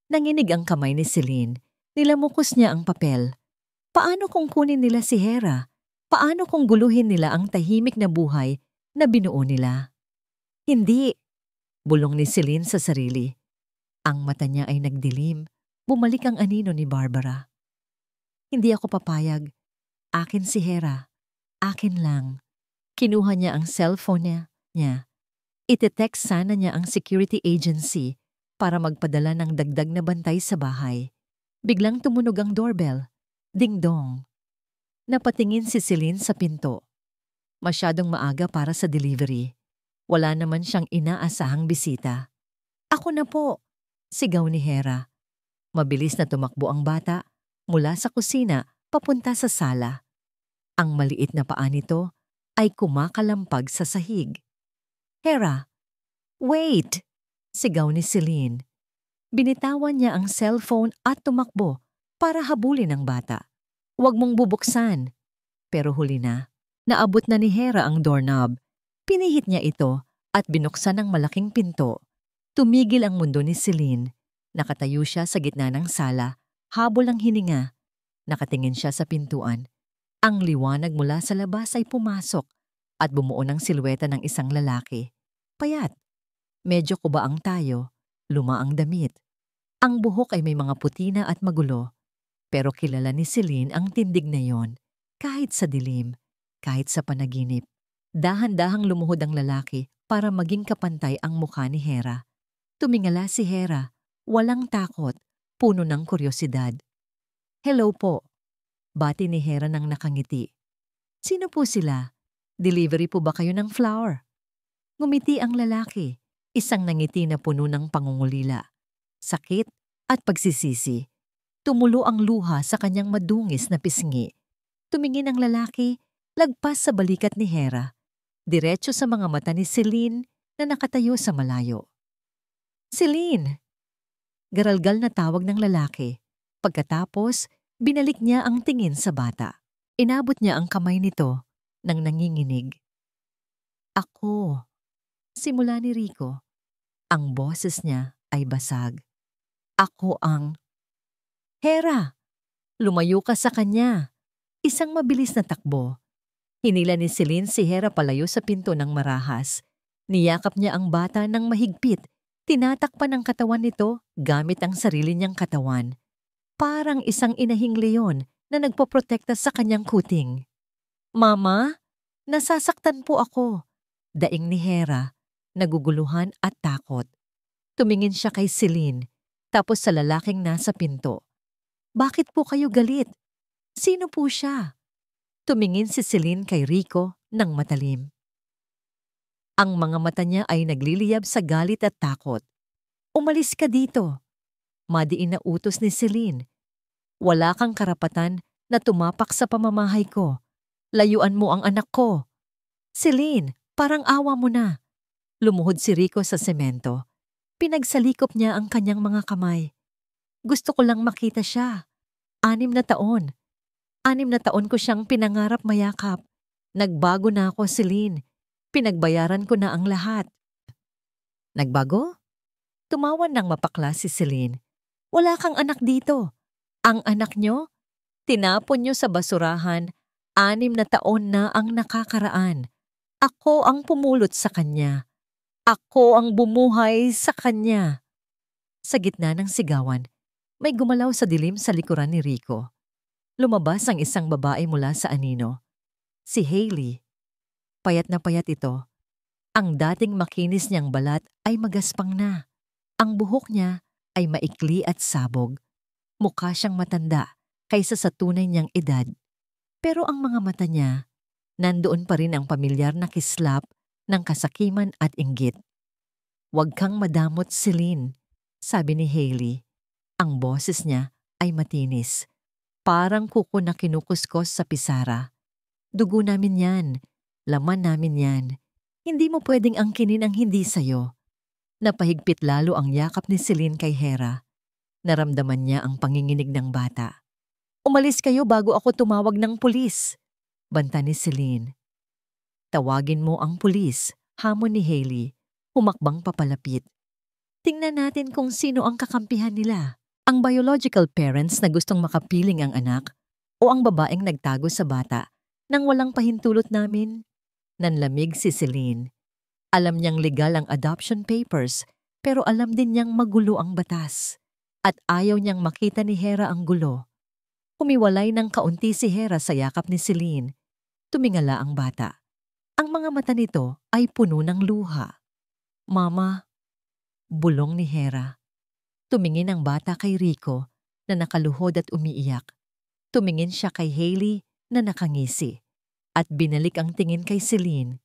nanginig ang kamay ni Celine. Nilamukos niya ang papel. Paano kung kunin nila si Hera? Paano kung guluhin nila ang tahimik na buhay na binuo nila? Hindi, bulong ni Celine sa sarili. Ang mata niya ay nagdilim. Bumalik ang anino ni Barbara. Hindi ako papayag. Akin si Hera. Akin lang. Kinuha niya ang cellphone niya. Ite-text sana niya ang security agency para magpadala ng dagdag na bantay sa bahay. Biglang tumunog ang doorbell. Ding-dong. Napatingin si Celine sa pinto. Masyadong maaga para sa delivery. Wala naman siyang inaasahang bisita. Ako na po, sigaw ni Hera. Mabilis na tumakbo ang bata mula sa kusina papunta sa sala. Ang maliit na paa nito ay kumakalampag sa sahig. Hera, wait! Sigaw ni Celine. Binitawan niya ang cellphone at tumakbo para habulin ang bata. Huwag mong bubuksan. Pero huli na. Naabot na ni Hera ang doorknob. Pinihit niya ito at binuksan ang malaking pinto. Tumigil ang mundo ni Celine. Nakatayo siya sa gitna ng sala, habol ang hininga. Nakatingin siya sa pintuan. Ang liwanag mula sa labas ay pumasok at bumuo ng silweta ng isang lalaki. Payat. Medyo kubaang tayo, luma ang damit. Ang buhok ay may mga putina at magulo. Pero kilala ni Celine ang tindig na yon, kahit sa dilim, kahit sa panaginip. Dahan-dahang lumuhod ang lalaki para maging kapantay ang mukha ni Hera. Tumingala si Hera, walang takot, puno ng kuryosidad. Hello po. Bati ni Hera nang nakangiti. Sino po sila? Delivery po ba kayo ng flower? Ngumiti ang lalaki, isang nangiti na puno ng pangungulila, sakit at pagsisisi. Tumulo ang luha sa kanyang madungis na pisngi. Tumingin ang lalaki, lagpas sa balikat ni Hera, diretso sa mga mata ni Celine na nakatayo sa malayo. Celine! Garalgal na tawag ng lalaki. Pagkatapos, binalik niya ang tingin sa bata. Inabot niya ang kamay nito nang nanginginig. Ako. Simula ni Rico. Ang boses niya ay basag. Ako ang... Hera! Lumayo ka sa kanya. Isang mabilis na takbo. Hinila ni Celine si Hera palayo sa pinto ng marahas. Niyakap niya ang bata ng mahigpit. Tinatakpan ang katawan nito gamit ang sarili niyang katawan. Parang isang inahing leon na nagpoprotekta sa kanyang kuting. Mama, nasasaktan po ako. Daing ni Hera, naguguluhan at takot. Tumingin siya kay Celine, tapos sa lalaking nasa pinto. Bakit po kayo galit? Sino po siya? Tumingin si Celine kay Rico ng matalim. Ang mga mata niya ay nagliliyab sa galit at takot. Umalis ka dito. Madiin na utos ni Celine. Wala kang karapatan na tumapak sa pamamahay ko. Layuan mo ang anak ko. Celine, parang awa mo na. Lumuhod si Rico sa semento. Pinagsalikop niya ang kanyang mga kamay. Gusto ko lang makita siya. 6 na taon. 6 na taon ko siyang pinangarap mayakap. Nagbago na ako, Celine. Pinagbayaran ko na ang lahat. Nagbago? Tumawa ng mapakla si Celine. Wala kang anak dito. Ang anak nyo? Tinapon nyo sa basurahan. 6 na taon na ang nakakaraan. Ako ang pumulot sa kanya. Ako ang bumuhay sa kanya. Sa gitna ng sigawan, may gumalaw sa dilim sa likuran ni Rico. Lumabas ang isang babae mula sa anino. Si Hailey. Payat na payat ito. Ang dating makinis niyang balat ay magaspang na. Ang buhok niya ay maikli at sabog. Mukha siyang matanda kaysa sa tunay niyang edad. Pero ang mga mata niya, nandoon pa rin ang pamilyar na kislap ng kasakiman at inggit. Huwag kang madamot, Celine, sabi ni Hailey. Ang boses niya ay matinis. Parang kuko na kinukuskos sa pisara. Dugo namin yan. Laman namin yan. Hindi mo pwedeng angkinin ang hindi sayo. Napahigpit lalo ang yakap ni Celine kay Hera. Naramdaman niya ang panginginig ng bata. Umalis kayo bago ako tumawag ng pulis. Banta ni Celine. Tawagin mo ang pulis, hamon ni Hailey, humakbang papalapit. Tingnan natin kung sino ang kakampihan nila. Ang biological parents na gustong makapiling ang anak o ang babaeng nagtago sa bata nang walang pahintulot namin. Nanlamig si Celine. Alam niyang legal ang adoption papers pero alam din niyang magulo ang batas. At ayaw niyang makita ni Hera ang gulo. Humiwalay ng kaunti si Hera sa yakap ni Celine. Tumingala ang bata. Ang mga mata nito ay puno ng luha. Mama, bulong ni Hera. Tumingin ang bata kay Rico na nakaluhod at umiiyak. Tumingin siya kay Hailey na nakangisi. At binalik ang tingin kay Celine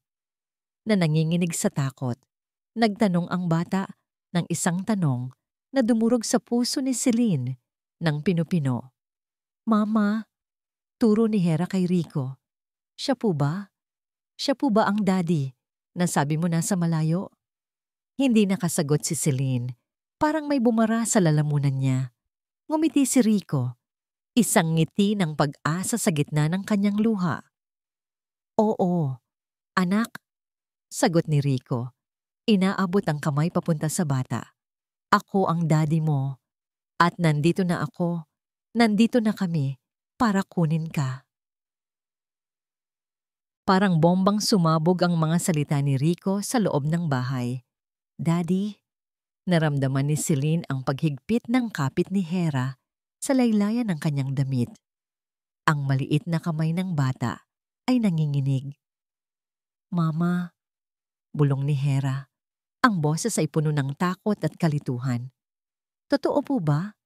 na nanginginig sa takot. Nagtanong ang bata ng isang tanong na dumurog sa puso ni Celine ng pinupino. Mama, turo ni Hera kay Rico. Siya po ba? Siya po ba ang daddy na sabi mo nasa malayo? Hindi nakasagot si Celine. Parang may bumara sa lalamunan niya. Ngumiti si Rico. Isang ngiti ng pag-asa sa gitna ng kanyang luha. Oo, anak, sagot ni Rico. Inaabot ang kamay papunta sa bata. Ako ang daddy mo. At nandito na ako. Nandito na kami para kunin ka. Parang bombang sumabog ang mga salita ni Rico sa loob ng bahay. Daddy, naramdaman ni Celine ang paghigpit ng kapit ni Hera sa laylayan ng kanyang damit. Ang maliit na kamay ng bata ay nanginginig. Mama, bulong ni Hera. Ang boses ay puno ng takot at kalituhan. Totoo po ba?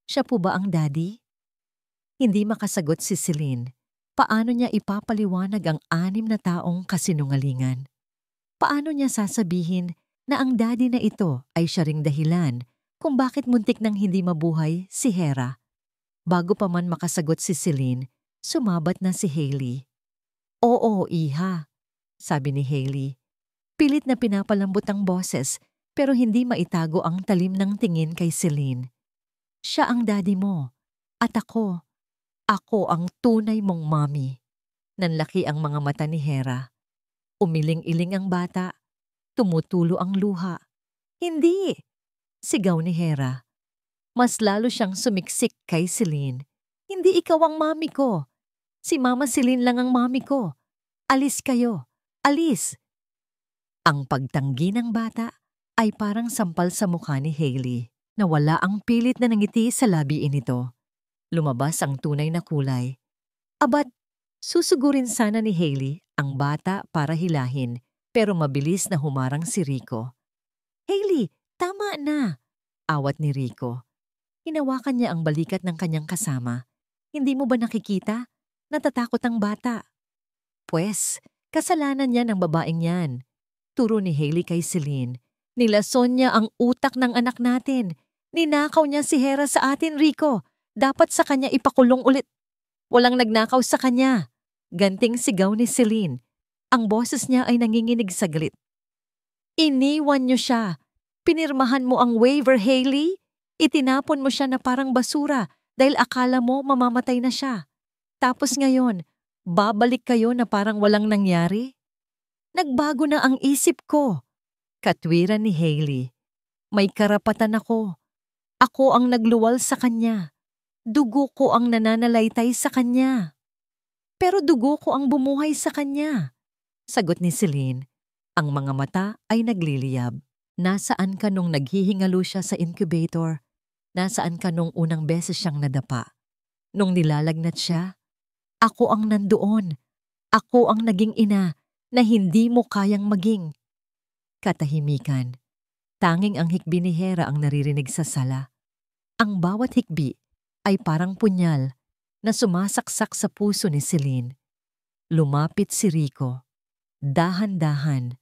Siya po ba ang daddy? Hindi makasagot si Celine. Paano niya ipapaliwanag ang 6 na taong kasinungalingan? Paano niya sasabihin na ang daddy na ito ay siya ring dahilan kung bakit muntik nang hindi mabuhay si Hera? Bago pa man makasagot si Celine, sumabat na si Hailey. Oo, iha, sabi ni Hailey. Pilit na pinapalambot ang boses pero hindi maitago ang talim ng tingin kay Celine. Siya ang daddy mo. At ako ang tunay mong mommy. Nanlaki ang mga mata ni Hera. Umiling-iling ang bata. Tumutulo ang luha. Hindi! Sigaw ni Hera. Mas lalo siyang sumiksik kay Celine. Hindi ikaw ang mommy ko. Si Mama Celine lang ang mommy ko. Alis kayo. Alis! Ang pagtanggi ng bata ay parang sampal sa mukha ni Hailey. Nawala ang pilit na nangiti sa labiin nito. Lumabas ang tunay na kulay. Abat, susugurin sana ni Hailey ang bata para hilahin pero mabilis na humarang si Rico. Hailey, tama na! Awat ni Rico. Hinawakan niya ang balikat ng kanyang kasama. Hindi mo ba nakikita? Natatakot ang bata. Pwes, kasalanan niya ng babaeng yan. Turo ni Hailey kay Celine. Nilason niya ang utak ng anak natin. Ninakaw niya si Hera sa atin, Rico. Dapat sa kanya ipakulong ulit. Walang nagnakaw sa kanya. Ganting sigaw ni Celine. Ang boses niya ay nanginginig saglit. Iniwan niyo siya. Pinirmahan mo ang waiver, Hailey. Itinapon mo siya na parang basura dahil akala mo mamamatay na siya. Tapos ngayon, babalik kayo na parang walang nangyari? Nagbago na ang isip ko. Katwiran ni Hailey. May karapatan ako. Ako ang nagluwal sa kanya. Dugo ko ang nananalaytay sa kanya. Pero dugo ko ang bumuhay sa kanya. Sagot ni Celine. Ang mga mata ay nagliliyab. Nasaan ka nung naghihingalo siya sa incubator? Nasaan ka nung unang beses siyang nadapa? Nung nilalagnat siya? Ako ang nandoon. Ako ang naging ina na hindi mo kayang maging. Katahimikan. Tanging ang hikbi ni Hera ang naririnig sa sala. Ang bawat hikbi ay parang punyal na sumasaksak sa puso ni Celine. Lumapit si Rico. Dahan-dahan.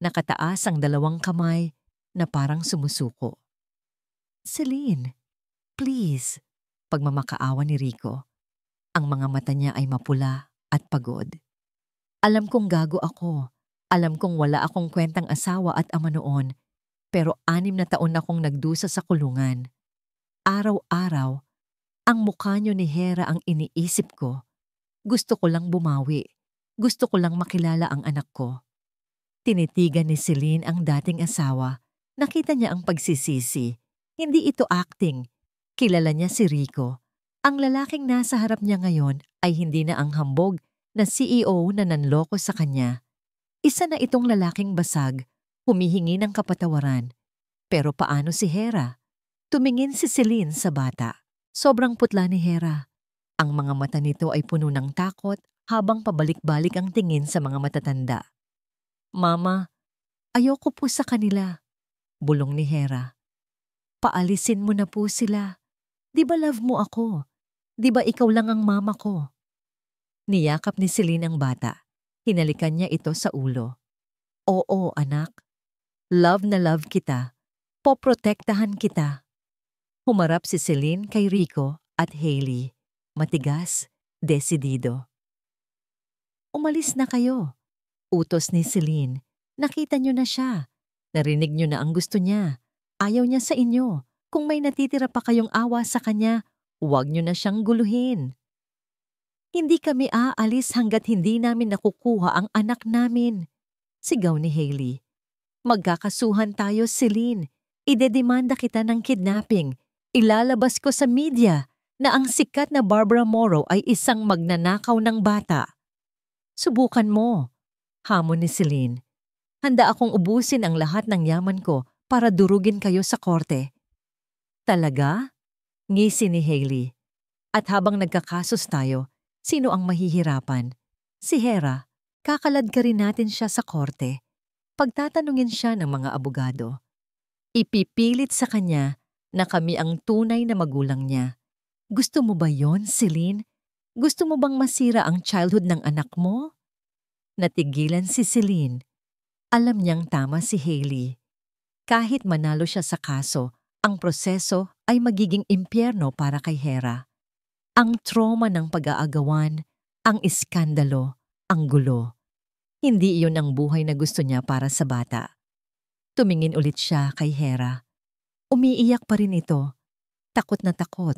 Nakataas ang 2 kamay na parang sumusuko. Celine, please, pagmamakaawa ni Rico. Ang mga mata niya ay mapula at pagod. Alam kong gago ako. Alam kong wala akong kwentang asawa at ama noon. Pero 6 na taon akong nagdusa sa kulungan. Araw-araw, ang mukha niyo ni Hera ang iniisip ko. Gusto ko lang bumawi. Gusto ko lang makilala ang anak ko. Tinitigan ni Celine ang dating asawa. Nakita niya ang pagsisisi. Hindi ito acting. Kilala niya si Rico. Ang lalaking nasa harap niya ngayon ay hindi na ang hambog na CEO na nanloko sa kanya. Isa na itong lalaking basag, humihingi ng kapatawaran. Pero paano si Hera? Tumingin si Celine sa bata. Sobrang putla ni Hera. Ang mga mata nito ay puno ng takot habang pabalik-balik ang tingin sa mga matatanda. Mama, ayoko po sa kanila, bulong ni Hera. Paalisin mo na po sila. Di ba love mo ako? Di ba ikaw lang ang mama ko? Niyakap ni Celine ang bata. Hinalikan niya ito sa ulo. Oo, anak. Love na love kita. Poprotektahan kita. Humarap si Celine kay Rico at Hailey. Matigas, desidido. Umalis na kayo. Utos ni Celine. Nakita niyo na siya. Narinig niyo na ang gusto niya. Ayaw niya sa inyo. Kung may natitira pa kayong awa sa kanya, huwag niyo na siyang guluhin. Hindi kami aalis hanggat hindi namin nakukuha ang anak namin. Sigaw ni Hailey. Magkakasuhan tayo, Celine. Idedemanda kita ng kidnapping. Ilalabas ko sa media na ang sikat na Barbara Morrow ay isang magnanakaw ng bata. Subukan mo, hamon ni Celine. Handa akong ubusin ang lahat ng yaman ko para durugin kayo sa korte. Talaga? Ngisi ni Hailey. At habang nagkakasos tayo, sino ang mahihirapan? Si Hera. Kakalad ka rin natin siya sa korte. Pagtatanungin siya ng mga abogado. Ipipilit sa kanya na kami ang tunay na magulang niya. Gusto mo ba yon, Celine? Gusto mo bang masira ang childhood ng anak mo? Natigilan si Celine. Alam niyang tama si Hailey. Kahit manalo siya sa kaso, ang proseso ay magiging impyerno para kay Hera. Ang trauma ng pag-aagawan, ang iskandalo, ang gulo. Hindi iyon ang buhay na gusto niya para sa bata. Tumingin ulit siya kay Hera. Umiiyak pa rin ito. Takot na takot.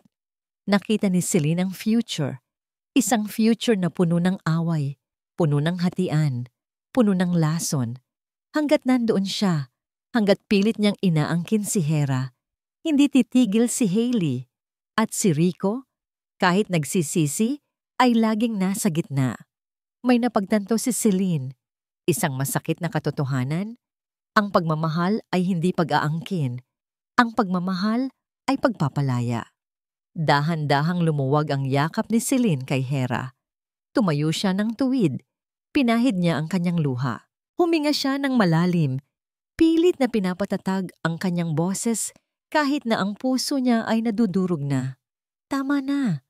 Nakita ni Celine ang future. Isang future na puno ng away, puno ng hatian, puno ng lason. Hanggat nandoon siya, hanggat pilit niyang inaangkin si Hera, hindi titigil si Hailey. At si Rico, kahit nagsisisi, ay laging nasa gitna. May napagtanto si Celine. Isang masakit na katotohanan. Ang pagmamahal ay hindi pag-aangkin. Ang pagmamahal ay pagpapalaya. Dahan-dahang lumuwag ang yakap ni Celine kay Hera. Tumayo siya ng tuwid. Pinahid niya ang kanyang luha. Huminga siya ng malalim. Pilit na pinapatatag ang kanyang boses kahit na ang puso niya ay nadudurog na. Tama na,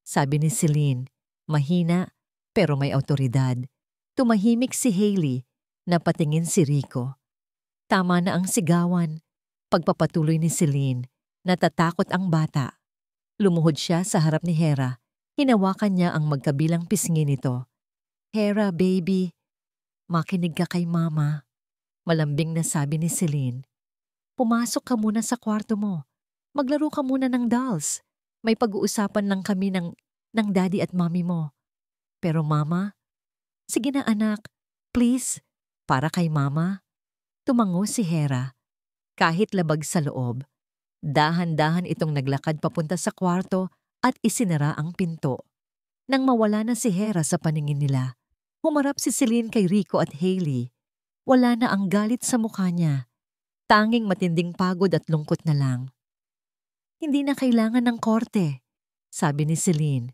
sabi ni Celine. Mahina pero may awtoridad. Tumahimik si Hailey. Napatingin si Rico. Tama na ang sigawan. Pagpapatuloy ni Celine. Natatakot ang bata. Lumuhod siya sa harap ni Hera. Hinawakan niya ang magkabilang pisngi nito. Hera, baby. Makinig ka kay mama. Malambing na sabi ni Celine. Pumasok ka muna sa kwarto mo. Maglaro ka muna ng dolls. May pag-uusapan lang kami ng daddy at mommy mo. Pero mama, sige na anak, please, para kay mama. Tumango si Hera. Kahit labag sa loob, dahan-dahan itong naglakad papunta sa kwarto at isinara ang pinto. Nang mawala na si Hera sa paningin nila, humarap si Celine kay Rico at Hailey. Wala na ang galit sa mukha niya. Tanging matinding pagod at lungkot na lang. Hindi na kailangan ng korte, sabi ni Celine.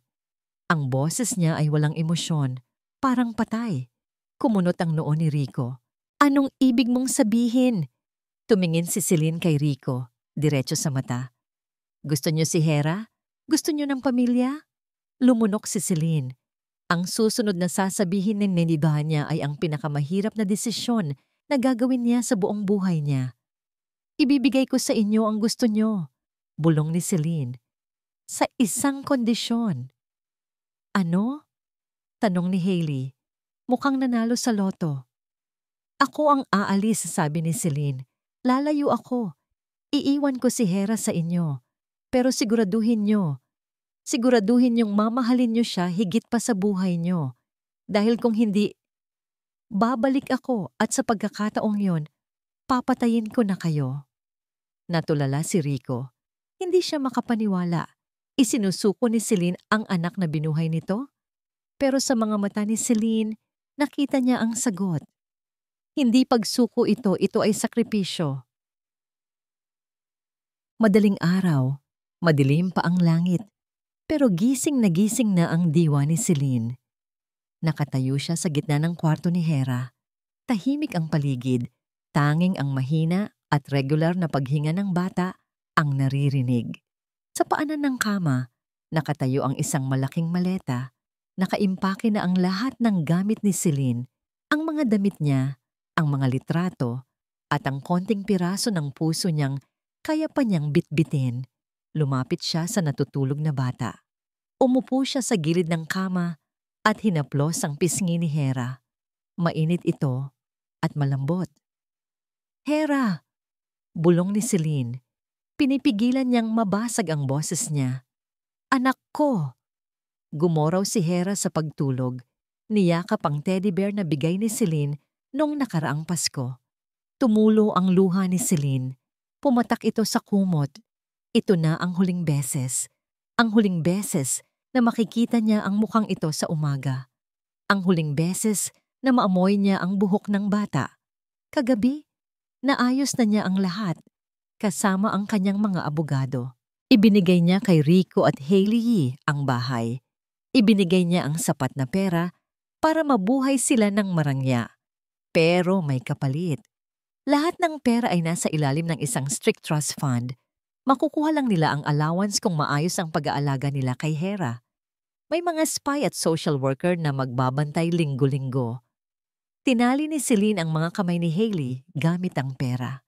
Ang boses niya ay walang emosyon, parang patay. Kumunot ang noo ni Rico. Anong ibig mong sabihin? Tumingin si Celine kay Rico, diretso sa mata. Gusto niyo si Hera? Gusto niyo ng pamilya? Lumunok si Celine. Ang susunod na sasabihin ng ninibahan niya ay ang pinakamahirap na desisyon na gagawin niya sa buong buhay niya. Ibibigay ko sa inyo ang gusto niyo, bulong ni Celine. Sa isang kondisyon. Ano? Tanong ni Hailey. Mukhang nanalo sa loto. Ako ang aalis, sabi ni Celine. Lalayo ako. Iiwan ko si Hera sa inyo. Pero siguraduhin niyong mamahalin niyo siya higit pa sa buhay niyo. Dahil kung hindi, babalik ako at sa pagkakataong yon, papatayin ko na kayo. Natulala si Rico. Hindi siya makapaniwala. Isinusuko ni Celine ang anak na binuhay nito. Pero sa mga mata ni Celine, nakita niya ang sagot. Hindi pagsuko ito ay sakripisyo. Madaling araw, madilim pa ang langit. Pero gising na ang diwa ni Celine. Nakatayo siya sa gitna ng kwarto ni Hera. Tahimik ang paligid, tanging ang mahina at regular na paghinga ng bata ang naririnig. Sa paanan ng kama, nakatayo ang isang malaking maleta. Nakaimpake na ang lahat ng gamit ni Celine, ang mga damit niya, ang mga litrato, at ang konting piraso ng puso niyang kaya pa niyang bitbitin. Lumapit siya sa natutulog na bata. Umupo siya sa gilid ng kama at hinaplos ang pisngi ni Hera. Mainit ito at malambot. "Hera!" Bulong ni Celine. Pinipigilan niyang mabasag ang boses niya. "Anak ko!" Gumoraw si Hera sa pagtulog. Niyakap ang teddy bear na bigay ni Celine noong nakaraang Pasko. Tumulo ang luha ni Celine. Pumatak ito sa kumot. Ito na ang huling beses. Ang huling beses na makikita niya ang mukhang ito sa umaga. Ang huling beses na maamoy niya ang buhok ng bata. Kagabi, naayos na niya ang lahat, kasama ang kanyang mga abogado. Ibinigay niya kay Rico at Hailey Yee ang bahay. Ibinigay niya ang sapat na pera para mabuhay sila ng marangya. Pero may kapalit. Lahat ng pera ay nasa ilalim ng isang strict trust fund. Makukuha lang nila ang allowance kung maayos ang pag-aalaga nila kay Hera. May mga spy at social worker na magbabantay linggo-linggo. Tinali ni Celine ang mga kamay ni Hailey gamit ang pera.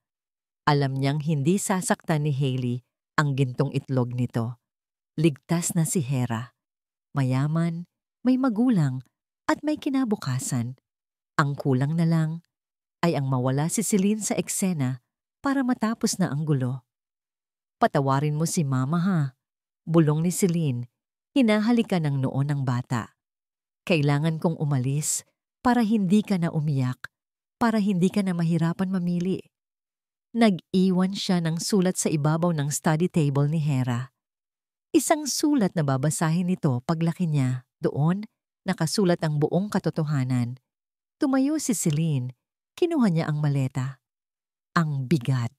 Alam niyang hindi sasaktan ni Hailey ang gintong itlog nito. Ligtas na si Hera. Mayaman, may magulang, at may kinabukasan. Ang kulang na lang ay ang mawala si Celine sa eksena para matapos na ang gulo. "Patawarin mo si Mama ha," bulong ni Celine. Hinahalikan ng noo ng bata. "Kailangan kong umalis para hindi ka na umiyak, para hindi ka na mahirapan mamili." Nag-iwan siya ng sulat sa ibabaw ng study table ni Hera. Isang sulat na babasahin nito paglaki niya. Doon, nakasulat ang buong katotohanan. Tumayo si Celine. Kinuha niya ang maleta. Ang bigat.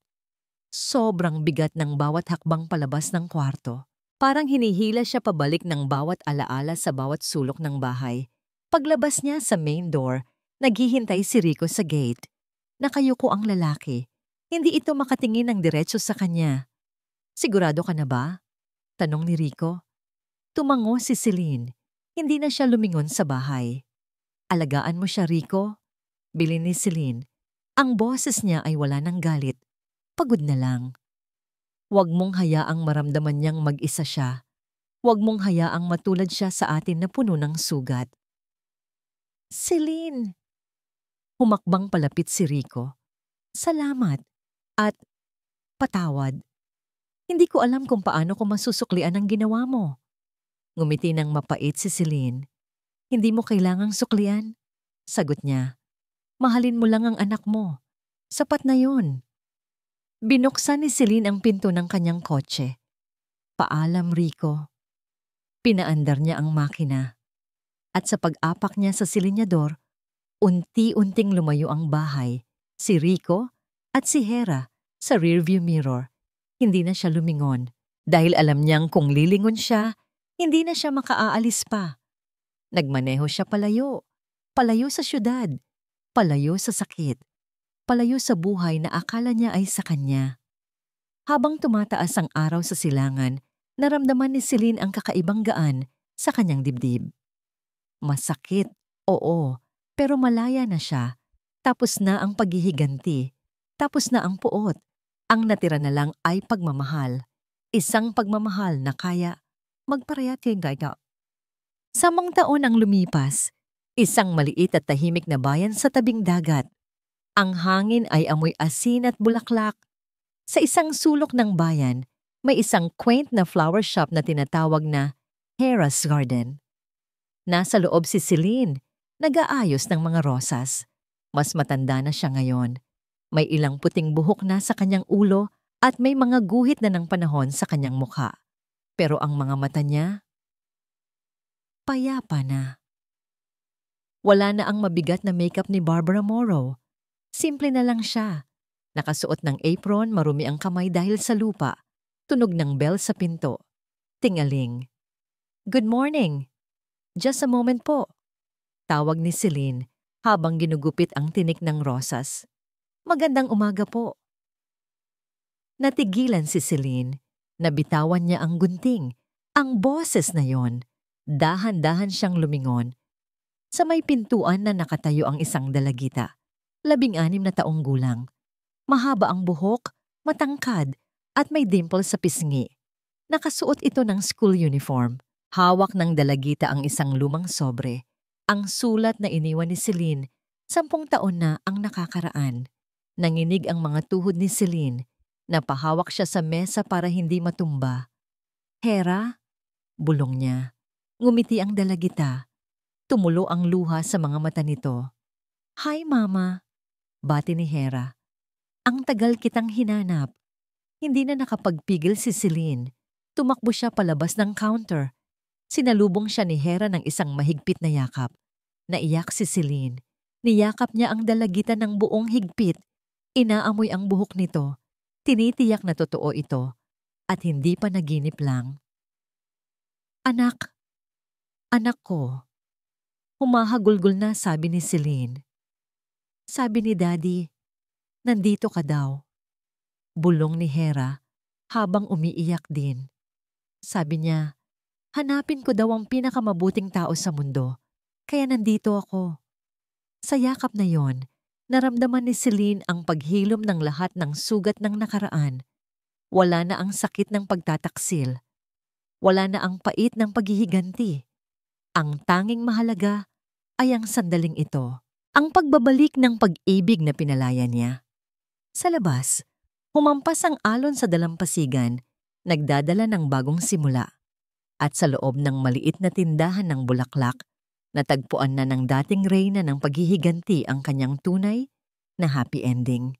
Sobrang bigat ng bawat hakbang palabas ng kwarto. Parang hinihila siya pabalik ng bawat alaala sa bawat sulok ng bahay. Paglabas niya sa main door, naghihintay si Rico sa gate. Nakayuko ang lalaki. Hindi ito makatingin ng diretso sa kanya. "Sigurado ka na ba?" tanong ni Rico. Tumango si Celine. Hindi na siya lumingon sa bahay. "Alagaan mo siya, Rico," bilin ni Celine. Ang boses niya ay wala ng galit. Pagod na lang. "Huwag mong hayaang maramdaman niyang mag-isa siya. Huwag mong hayaang matulad siya sa atin na puno ng sugat." "Celine!" Humakbang palapit si Rico. "Salamat. At patawad. Hindi ko alam kung paano ko masusuklian ang ginawa mo." Ngumiti ng mapait si Celine. "Hindi mo kailangang suklian," sagot niya. "Mahalin mo lang ang anak mo. Sapat na yun." Binuksan ni Celine ang pinto ng kanyang kotse. "Paalam, Rico." Pinaandar niya ang makina. At sa pag-apak niya sa silinyador, unti-unting lumayo ang bahay, si Rico at si Hera sa rearview mirror. Hindi na siya lumingon dahil alam niyang kung lilingon siya, hindi na siya makaaalis pa. Nagmaneho siya palayo. Palayo sa syudad. Palayo sa sakit. Palayo sa buhay na akala niya ay sa kanya. Habang tumataas ang araw sa silangan, naramdaman ni Celine ang kakaibang gaan sa kanyang dibdib. Masakit, oo, pero malaya na siya. Tapos na ang paghihiganti. Tapos na ang puot. Ang natira na lang ay pagmamahal. Isang pagmamahal na kaya magparayat kay Gaita. 10 taon ang lumipas. Isang maliit at tahimik na bayan sa tabing dagat. Ang hangin ay amoy asin at bulaklak. Sa isang sulok ng bayan, may isang quaint na flower shop na tinatawag na Hera's Garden. Nasa loob si Celine, nag-aayos ng mga rosas. Mas matanda na siya ngayon. May ilang puting buhok na sa kanyang ulo at may mga guhit na ng panahon sa kanyang mukha. Pero ang mga mata niya, payapa na. Wala na ang mabigat na makeup ni Barbara Morrow. Simple na lang siya. Nakasuot ng apron, marumi ang kamay dahil sa lupa. Tunog ng bell sa pinto. Tingaling. Good morning. Just a moment po. Tawag ni Celine habang ginugupit ang tinik ng rosas. Magandang umaga po. Natigilan si Celine. Nabitawan niya ang gunting. Ang boses na yon. Dahan-dahan siyang lumingon. Sa may pintuan na nakatayo ang isang dalagita. 16 na taong gulang. Mahaba ang buhok, matangkad, at may dimple sa pisngi. Nakasuot ito ng school uniform. Hawak ng dalagita ang isang lumang sobre. Ang sulat na iniwan ni Celine, 10 taon na ang nakakaraan. Nanginig ang mga tuhod ni Celine. Napahawak siya sa mesa para hindi matumba. Hera? Bulong niya. Ngumiti ang dalagita. Tumulo ang luha sa mga mata nito. Hi, Mama. Bati ni Hera. Ang tagal kitang hinanap. Hindi na nakapagpigil si Celine. Tumakbo siya palabas ng counter. Sinalubong siya ni Hera ng isang mahigpit na yakap. Naiyak si Celine. Niyakap niya ang dalagita ng buong higpit. Inaamoy ang buhok nito. Tinitiyak na totoo ito. At hindi pa naginip lang. Anak. Anak ko. Humahagulgol na sabi ni Celine. Sabi ni Daddy, nandito ka daw. Bulong ni Hera habang umiiyak din. Sabi niya, hanapin ko daw ang pinakamabuting tao sa mundo, kaya nandito ako. Sa yakap na yon, naramdaman ni Celine ang paghilom ng lahat ng sugat ng nakaraan. Wala na ang sakit ng pagtataksil. Wala na ang pait ng paghihiganti. Ang tanging mahalaga ay ang sandaling ito, ang pagbabalik ng pag-ibig na pinalaya niya. Sa labas, humampas ang alon sa dalampasigan, nagdadala ng bagong simula. At sa loob ng maliit na tindahan ng bulaklak, natagpuan na ng dating reyna ng paghihiganti ang kanyang tunay na happy ending.